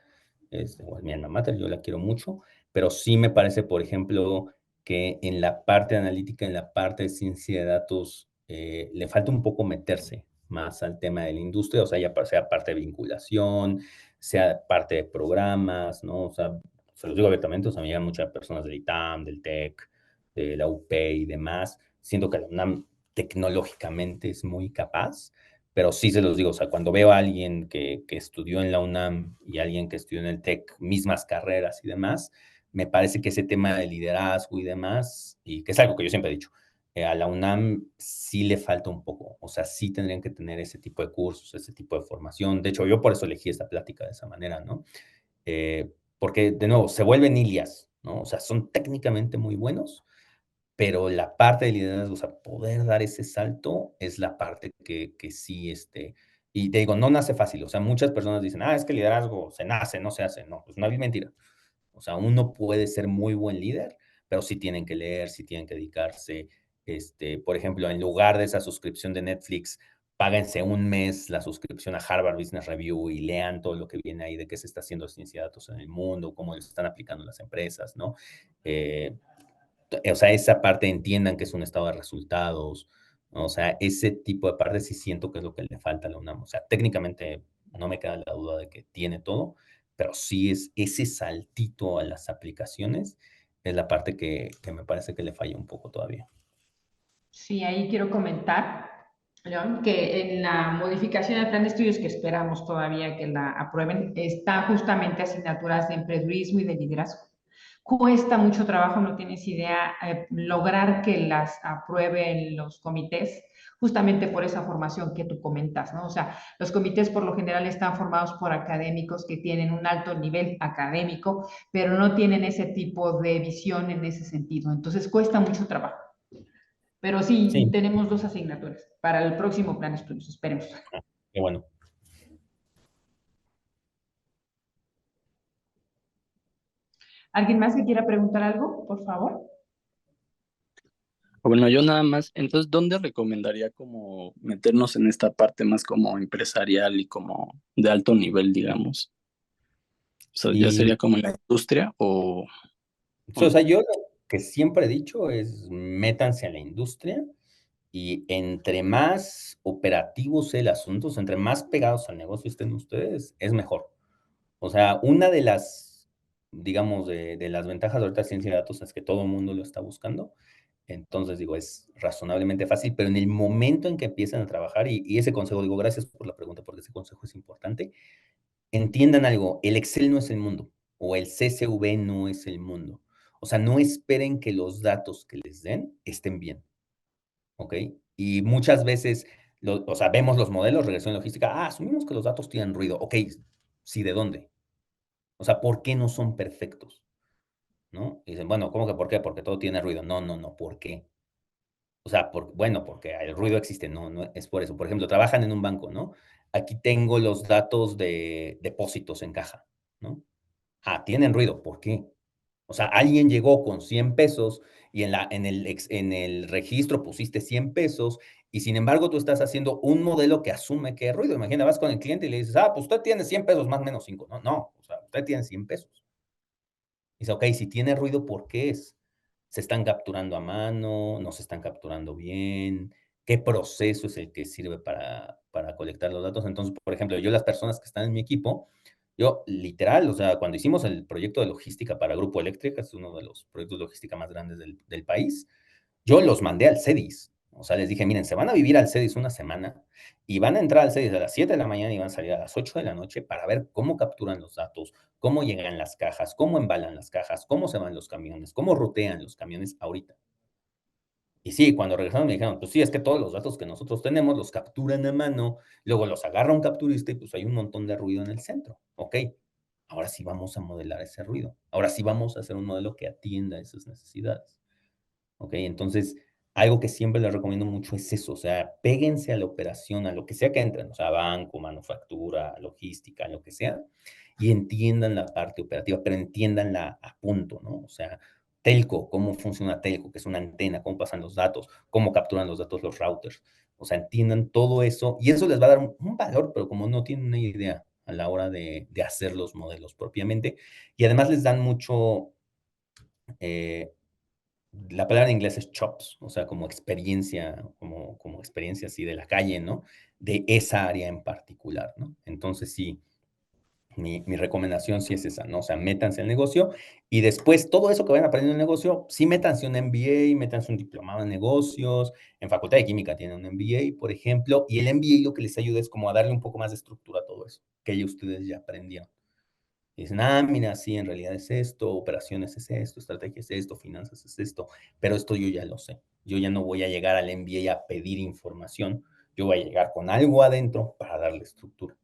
es mi alma mater, yo la quiero mucho, pero sí me parece, por ejemplo, que en la parte analítica, en la parte de ciencia de datos, le falta un poco meterse más al tema de la industria, o sea, ya sea parte de vinculación, sea parte de programas, ¿no? O sea, se los digo abiertamente, o sea, me llegan muchas personas del ITAM, del TEC, de la UP y demás. Siento que la UNAM tecnológicamente es muy capaz, pero sí se los digo, o sea, cuando veo a alguien que estudió en la UNAM y alguien que estudió en el TEC, mismas carreras y demás, me parece que ese tema de liderazgo y demás, y que es algo que yo siempre he dicho, a la UNAM sí le falta un poco, o sea, sí tendrían que tener ese tipo de cursos, ese tipo de formación. De hecho, yo por eso elegí esta plática de esa manera, ¿no? Porque, de nuevo, se vuelven ilias, ¿no? O sea, son técnicamente muy buenos, pero la parte de liderazgo, o sea, poder dar ese salto es la parte que sí, y te digo, no nace fácil, o sea, muchas personas dicen, es que el liderazgo se nace, no se hace, no, pues no es mentira. O sea, uno puede ser muy buen líder, pero sí tienen que leer, sí tienen que dedicarse, por ejemplo, en lugar de esa suscripción de Netflix, páguense un mes la suscripción a Harvard Business Review y lean todo lo que viene ahí de qué se está haciendo ciencia de datos en el mundo, cómo lo están aplicando las empresas, ¿no? Eh, o sea, esa parte entiendan que es un estado de resultados, ¿no? O sea, ese tipo de parte sí siento que es lo que le falta a la UNAM. O sea, técnicamente no me queda la duda de que tiene todo, pero sí es ese saltito a las aplicaciones, es la parte que me parece que le falla un poco todavía. Sí, ahí quiero comentar, León, que en la modificación del plan de estudios que esperamos todavía que la aprueben, está justamente asignaturas de emprendedurismo y de liderazgo. Cuesta mucho trabajo, no tienes idea, lograr que las aprueben los comités, justamente por esa formación que tú comentas, ¿no? O sea, los comités por lo general están formados por académicos que tienen un alto nivel académico, pero no tienen ese tipo de visión en ese sentido. Entonces cuesta mucho trabajo. Pero sí, Sí, tenemos 2 asignaturas para el próximo plan de estudios, esperemos. qué bueno. ¿Alguien más que quiera preguntar algo, por favor? Bueno, yo nada más, entonces, ¿dónde recomendaría como meternos en esta parte más como empresarial y como de alto nivel, digamos? O sea, ya Y sería como en la industria o sí, o no. sea, yo lo que siempre he dicho es métanse a la industria y entre más operativo sea el asunto, o sea, entre más pegados al negocio estén ustedes, es mejor. O sea, una de las, digamos, de las ventajas de ahorita de ciencia de datos es que todo el mundo lo está buscando. Entonces, digo, es razonablemente fácil, pero en el momento en que empiezan a trabajar, y ese consejo, digo, gracias por la pregunta, porque ese consejo es importante, entiendan algo, el Excel no es el mundo, o el CSV no es el mundo. O sea, no esperen que los datos que les den estén bien, ¿ok? Y muchas veces, o sea, vemos los modelos, regresión logística, asumimos que los datos tienen ruido, ok, sí, ¿de dónde? O sea, ¿por qué no son perfectos? ¿No? Y dicen, bueno, ¿cómo que por qué? Porque todo tiene ruido. No, no, no, ¿por qué? O sea, bueno, porque el ruido existe, no, no es por eso. Por ejemplo, trabajan en un banco, ¿no? Aquí tengo los datos de depósitos en caja, ¿no? Tienen ruido, ¿por qué? O sea, alguien llegó con 100 pesos y en el registro pusiste 100 pesos y sin embargo tú estás haciendo un modelo que asume que hay ruido. Imagina, vas con el cliente y le dices, pues usted tiene 100 pesos más o menos 5. No, no, o sea, usted tiene 100 pesos. Dice, ok, si tiene ruido, ¿por qué es? ¿Se están capturando a mano? ¿No se están capturando bien? ¿Qué proceso es el que sirve para colectar los datos? Entonces, por ejemplo, yo las personas que están en mi equipo, yo literal, o sea, cuando hicimos el proyecto de logística para Grupo Eléctrica, es uno de los proyectos de logística más grandes del país, yo los mandé al CEDIS. O sea, les dije, miren, se van a vivir al CEDIS una semana y van a entrar al CEDIS a las 7 de la mañana y van a salir a las 8 de la noche para ver cómo capturan los datos, cómo llegan las cajas, cómo embalan las cajas, cómo se van los camiones, cómo rutean los camiones ahorita. Y sí, cuando regresaron me dijeron, pues sí, es que todos los datos que nosotros tenemos los capturan a mano, luego los agarra un capturista y pues hay un montón de ruido en el centro. Ok, ahora sí vamos a modelar ese ruido. Ahora sí vamos a hacer un modelo que atienda esas necesidades. ¿Ok? Entonces, algo que siempre les recomiendo mucho es eso, o sea, péguense a la operación, a lo que sea que entren, o sea, banco, manufactura, logística, lo que sea, y entiendan la parte operativa, pero entiéndanla a punto, ¿no? O sea, telco, cómo funciona telco, que es una antena, cómo pasan los datos, cómo capturan los datos los routers. O sea, entiendan todo eso y eso les va a dar un valor, pero como no tienen una idea a la hora de hacer los modelos propiamente, y además les dan mucho, eh, la palabra en inglés es chops, o sea, como experiencia, como experiencia así de la calle, ¿no? De esa área en particular, ¿no? Entonces, sí, mi recomendación sí es esa, ¿no? O sea, métanse al negocio y después todo eso que vayan aprendiendo en el negocio, sí métanse un MBA, métanse un diplomado en negocios, en Facultad de Química tienen un MBA, por ejemplo, y el MBA lo que les ayuda es como a darle un poco más de estructura a todo eso, que ya ustedes ya aprendieron. Y dicen, mira, sí, en realidad es esto, operaciones es esto, estrategia es esto, finanzas es esto, pero esto yo ya lo sé. Yo ya no voy a llegar al MBA a pedir información, yo voy a llegar con algo adentro para darle estructura.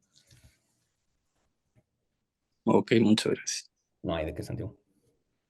Ok, muchas gracias. No hay de qué, Santiago.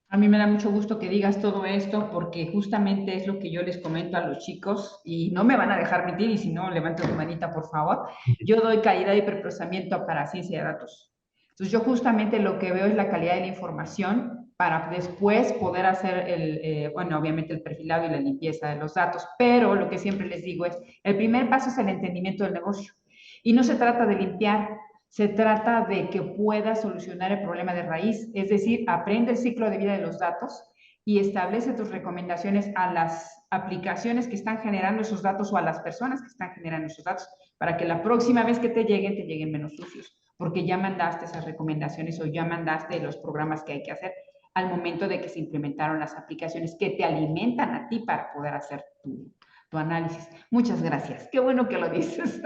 A mí me da mucho gusto que digas todo esto porque justamente es lo que yo les comento a los chicos y no me van a dejar mentir y si no, levanten tu manita, por favor. Yo doy calidad y preprocesamiento para ciencia de datos. Entonces, yo justamente lo que veo es la calidad de la información para después poder hacer bueno, obviamente el perfilado y la limpieza de los datos, pero lo que siempre les digo es, el primer paso es el entendimiento del negocio y no se trata de limpiar, se trata de que pueda solucionar el problema de raíz, es decir, aprende el ciclo de vida de los datos y establece tus recomendaciones a las aplicaciones que están generando esos datos o a las personas que están generando esos datos para que la próxima vez que te lleguen menos sucios, porque ya mandaste esas recomendaciones o ya mandaste los programas que hay que hacer al momento de que se implementaron las aplicaciones que te alimentan a ti para poder hacer tu análisis. Muchas gracias. Qué bueno que lo dices.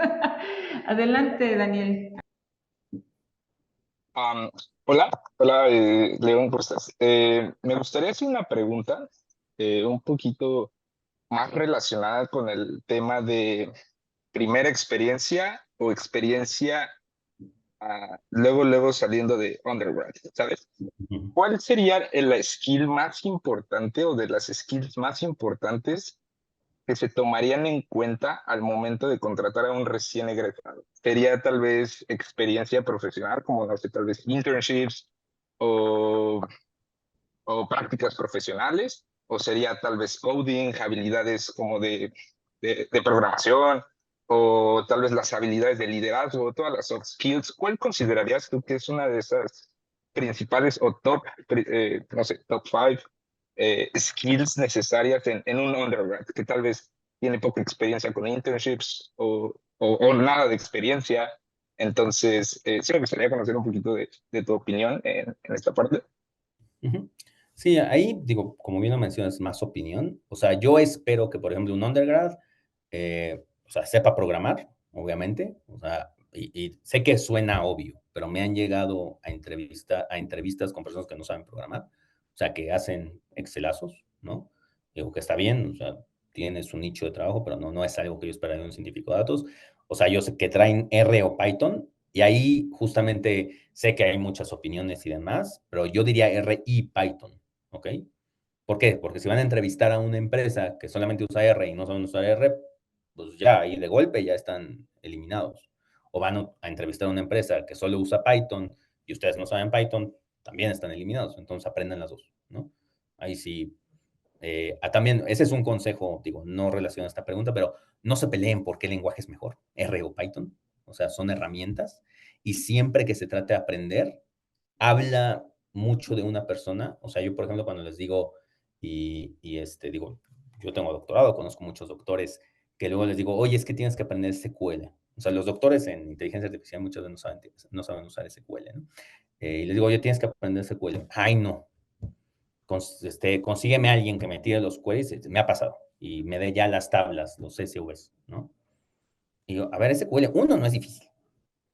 Adelante, Daniel. Hola, hola, León, ¿cómo estás? Me gustaría hacer una pregunta un poquito más relacionada con el tema de primera experiencia o experiencia luego saliendo de undergrad, ¿sabes? ¿Cuál sería la skill más importante o de las skills más importantes que se tomarían en cuenta al momento de contratar a un recién egresado? ¿Sería tal vez experiencia profesional, como no sé, tal vez internships o, o prácticas profesionales? ¿O sería tal vez coding, habilidades como de programación? ¿O tal vez las habilidades de liderazgo, todas las soft skills? ¿Cuál considerarías tú que es una de esas principales o top, no sé, top 5 skills necesarias en un undergrad que tal vez tiene poca experiencia con internships o nada de experiencia? Entonces, sí me gustaría conocer un poquito de tu opinión en esta parte. Sí, ahí digo, como bien lo mencionas, más opinión. O sea, yo espero que, por ejemplo, un undergrad, o sea, sepa programar, obviamente. O sea, y sé que suena obvio, pero me han llegado a entrevistas con personas que no saben programar, o sea, que hacen Excelazos, ¿no? Digo que está bien, o sea, tiene su nicho de trabajo, pero no es algo que yo esperaría de un científico de datos. O sea, yo sé que traen R o Python, y ahí justamente sé que hay muchas opiniones y demás, pero yo diría R y Python, ¿ok? ¿Por qué? Porque si van a entrevistar a una empresa que solamente usa R y no saben usar R, pues ya ahí de golpe ya están eliminados. O van a entrevistar a una empresa que solo usa Python y ustedes no saben Python, también están eliminados. Entonces aprendan las dos, ¿no? Ahí sí. También, ese es un consejo, digo, no relacionado a esta pregunta, pero no se peleen por qué lenguaje es mejor, R o Python. O sea, son herramientas y siempre que se trate de aprender, habla mucho de una persona. O sea, yo, por ejemplo, cuando les digo, digo, yo tengo doctorado, conozco muchos doctores que luego les digo, oye, es que tienes que aprender SQL. O sea, los doctores en inteligencia artificial muchas veces no saben usar SQL, ¿no? Y les digo, oye, tienes que aprender SQL. Ay, no. Consígueme a alguien que me tire los queries, me ha pasado, y me dé ya las tablas, los SVs, ¿no? Y digo, a ver, SQL, uno, no es difícil,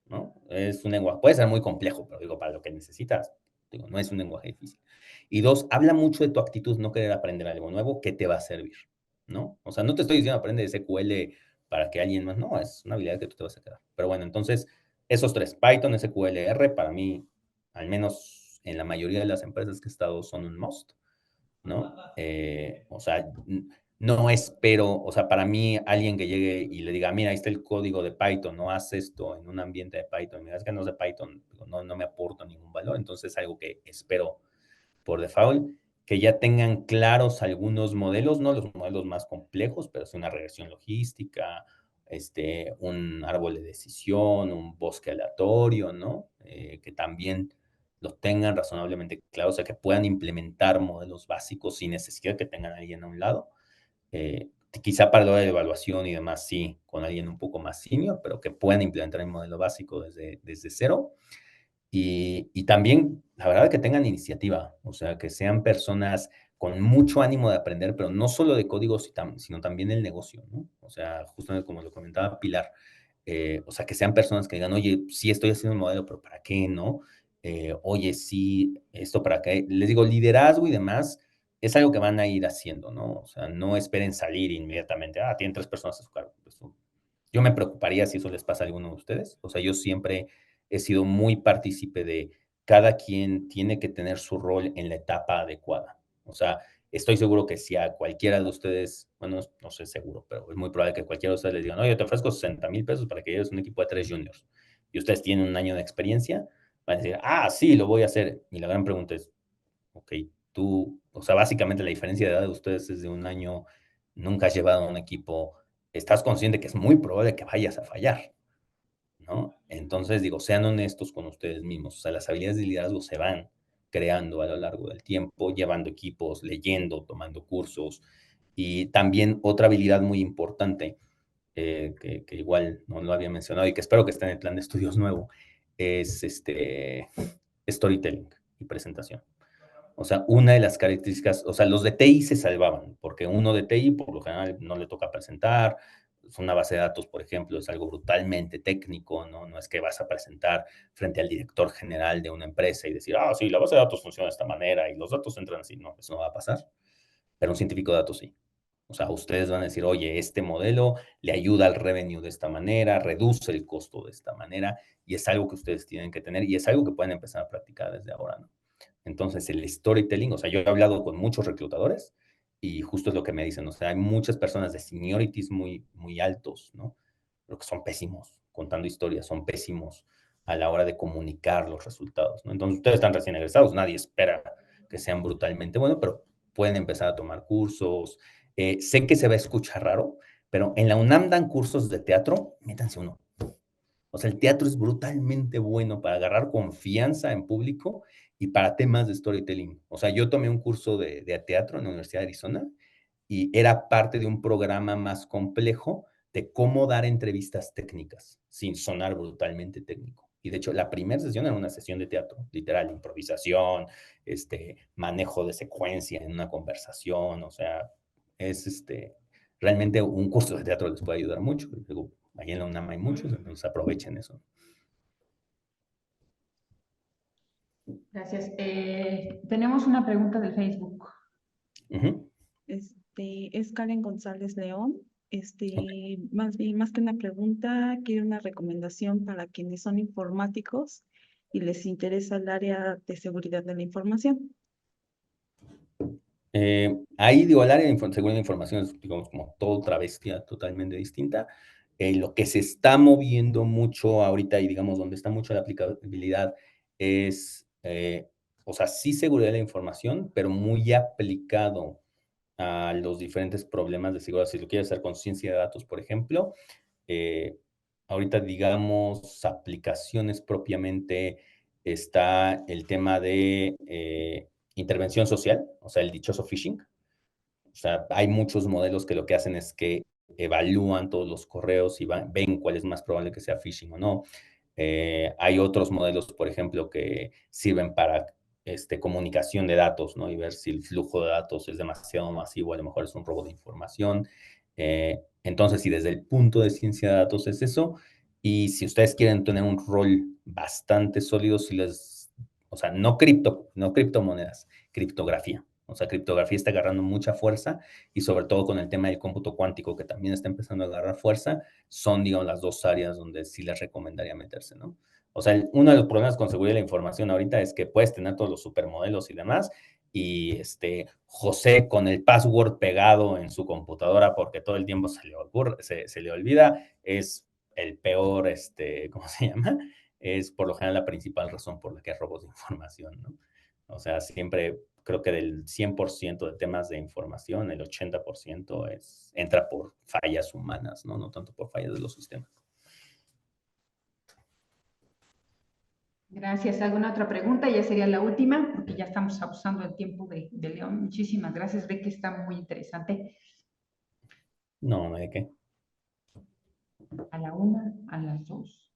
¿no? Es un lenguaje, puede ser muy complejo, pero digo, para lo que necesitas, digo, no es un lenguaje difícil. Y dos, habla mucho de tu actitud, no querer aprender algo nuevo que te va a servir, ¿no? O sea, no te estoy diciendo aprende SQL para que alguien más, no, es una habilidad que tú te vas a quedar. Pero bueno, entonces, esos tres, Python, SQL, R, para mí al menos en la mayoría de las empresas que he estado, son un must, ¿no? O sea, no espero, o sea, para mí alguien que llegue y le diga, mira, ahí está el código de Python, no haz esto en un ambiente de Python, mira, es que no sé Python, no me aporta ningún valor, entonces es algo que espero por default, que ya tengan claros algunos modelos, no los modelos más complejos, pero sí una regresión logística, un árbol de decisión, un bosque aleatorio, ¿no? Que también lo tengan razonablemente claro, o sea, que puedan implementar modelos básicos sin necesidad que tengan a alguien a un lado. Quizá para la hora de evaluación y demás, sí, con alguien un poco más senior, pero que puedan implementar el modelo básico desde cero. Y también, la verdad, que tengan iniciativa, o sea, que sean personas con mucho ánimo de aprender, pero no solo de códigos, sino también el negocio, ¿no? O sea, justamente como lo comentaba Pilar, o sea, que sean personas que digan, oye, sí estoy haciendo un modelo, pero ¿para qué, no? Oye, sí, esto para qué. Les digo, liderazgo y demás es algo que van a ir haciendo, ¿no? O sea, no esperen salir inmediatamente, tienen 3 personas a su cargo. Pues, yo me preocuparía si eso les pasa a alguno de ustedes. O sea, yo siempre he sido muy partícipe de cada quien tiene que tener su rol en la etapa adecuada. O sea, estoy seguro que si a cualquiera de ustedes, bueno, no sé seguro, pero es muy probable que cualquiera de ustedes les diga, no, yo te ofrezco 60,000 pesos para que lleves un equipo de 3 juniors y ustedes tienen un año de experiencia, van a decir, sí, lo voy a hacer. Y la gran pregunta es, ok, tú, o sea, básicamente la diferencia de edad de ustedes es de un año, nunca has llevado a un equipo, estás consciente que es muy probable que vayas a fallar, ¿no? Entonces, digo, sean honestos con ustedes mismos. O sea, las habilidades de liderazgo se van creando a lo largo del tiempo, llevando equipos, leyendo, tomando cursos. Y también otra habilidad muy importante, que igual no lo había mencionado y que espero que esté en el plan de estudios nuevo, es storytelling y presentación. O sea, una de las características, o sea, los de TI se salvaban, porque uno de TI por lo general no le toca presentar, una base de datos, por ejemplo, es algo brutalmente técnico, ¿no? No es que vas a presentar frente al director general de una empresa y decir, sí, la base de datos funciona de esta manera y los datos entran así. No, eso no va a pasar. Pero un científico de datos sí. O sea, ustedes van a decir, oye, este modelo le ayuda al revenue de esta manera, reduce el costo de esta manera, y es algo que ustedes tienen que tener y es algo que pueden empezar a practicar desde ahora, ¿no? Entonces, el storytelling, o sea, yo he hablado con muchos reclutadores y justo es lo que me dicen, o sea, hay muchas personas de seniorities muy, muy altos, ¿no? Pero que son pésimos contando historias, son pésimos a la hora de comunicar los resultados, ¿no? Entonces, ustedes están recién egresados, nadie espera que sean brutalmente buenos, pero pueden empezar a tomar cursos. Sé que se va a escuchar raro, pero en la UNAM dan cursos de teatro, métanse uno. O sea, el teatro es brutalmente bueno para agarrar confianza en público y para temas de storytelling. O sea, yo tomé un curso de teatro en la Universidad de Arizona y era parte de un programa más complejo de cómo dar entrevistas técnicas sin sonar brutalmente técnico. Y de hecho, la primera sesión era una sesión de teatro, literal, improvisación, manejo de secuencia en una conversación, o sea, es realmente un curso de teatro les puede ayudar mucho. Luego, ahí en la UNAM hay muchos, entonces aprovechen eso. Gracias. Tenemos una pregunta del Facebook. Es Karen González León. Más que una pregunta, quiero una recomendación para quienes son informáticos y les interesa el área de seguridad de la información. Ahí digo, el área de seguridad de la información es, digamos, como toda otra bestia totalmente distinta. Lo que se está moviendo mucho ahorita y, digamos, donde está mucho la aplicabilidad es, o sea, sí seguridad de la información, pero muy aplicado a los diferentes problemas de seguridad. Si lo quieres hacer con ciencia de datos, por ejemplo, ahorita, digamos, aplicaciones propiamente, está el tema de intervención social, o sea, el dichoso phishing. O sea, hay muchos modelos que lo que hacen es que evalúan todos los correos y ven cuál es más probable que sea phishing o no. Hay otros modelos, por ejemplo, que sirven para comunicación de datos, ¿no? Y ver si el flujo de datos es demasiado masivo, a lo mejor es un robo de información. Entonces, si desde el punto de ciencia de datos es eso, y si ustedes quieren tener un rol bastante sólido, o sea, no criptomonedas, criptografía. O sea, criptografía está agarrando mucha fuerza y sobre todo con el tema del cómputo cuántico que también está empezando a agarrar fuerza, son, digamos, las dos áreas donde sí les recomendaría meterse, ¿no? O sea, uno de los problemas con seguridad de la información ahorita es que puedes tener todos los supermodelos y demás, y José con el password pegado en su computadora porque todo el tiempo se le olvida, es el peor, ¿cómo se llama? Es por lo general la principal razón por la que hay robos de información, ¿no? O sea, siempre creo que del 100% de temas de información, el 80% entra por fallas humanas, ¿no? No tanto por fallas de los sistemas. Gracias. ¿Alguna otra pregunta? Ya sería la última, porque ya estamos abusando del tiempo de León. Muchísimas gracias. Ve que está muy interesante. No, ¿de qué? A la 1, a las 2.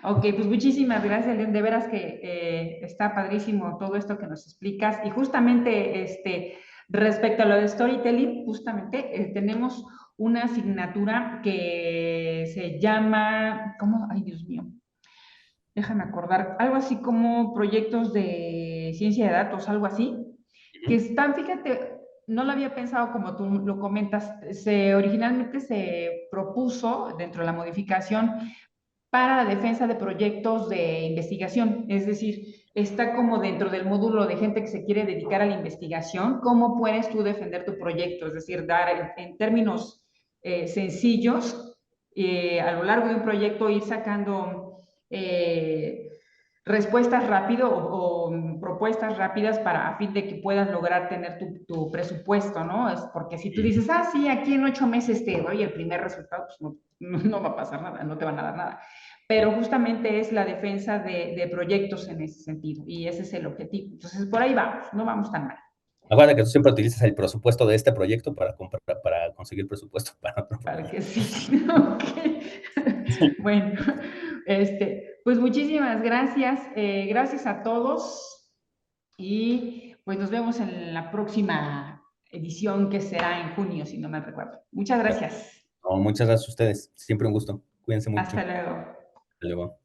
Ok, pues muchísimas gracias, León. De veras que está padrísimo todo esto que nos explicas. Y justamente respecto a lo de storytelling, justamente tenemos una asignatura que se llama, ¿cómo? Ay, Dios mío. Déjame acordar, algo así como proyectos de ciencia de datos, algo así, que están, fíjate, no lo había pensado como tú lo comentas, originalmente se propuso dentro de la modificación para la defensa de proyectos de investigación, es decir, está como dentro del módulo de gente que se quiere dedicar a la investigación, cómo puedes tú defender tu proyecto, es decir, dar en términos sencillos, a lo largo de un proyecto ir sacando respuestas rápido o propuestas rápidas para a fin de que puedas lograr tener tu presupuesto, ¿no? Es porque si tú dices, sí, aquí en 8 meses te doy el primer resultado, pues no va a pasar nada, no te van a dar nada. Pero justamente es la defensa de proyectos en ese sentido, y ese es el objetivo. Entonces, por ahí vamos, no vamos tan mal. Acuérdate que tú siempre utilizas el presupuesto de este proyecto para conseguir presupuesto para otro Para proyecto. que sí. Okay. Bueno, pues muchísimas gracias. Gracias a todos y pues nos vemos en la próxima edición que será en junio, si no me recuerdo. Muchas gracias. No, muchas gracias a ustedes. Siempre un gusto. Cuídense mucho. Hasta luego. Hasta luego.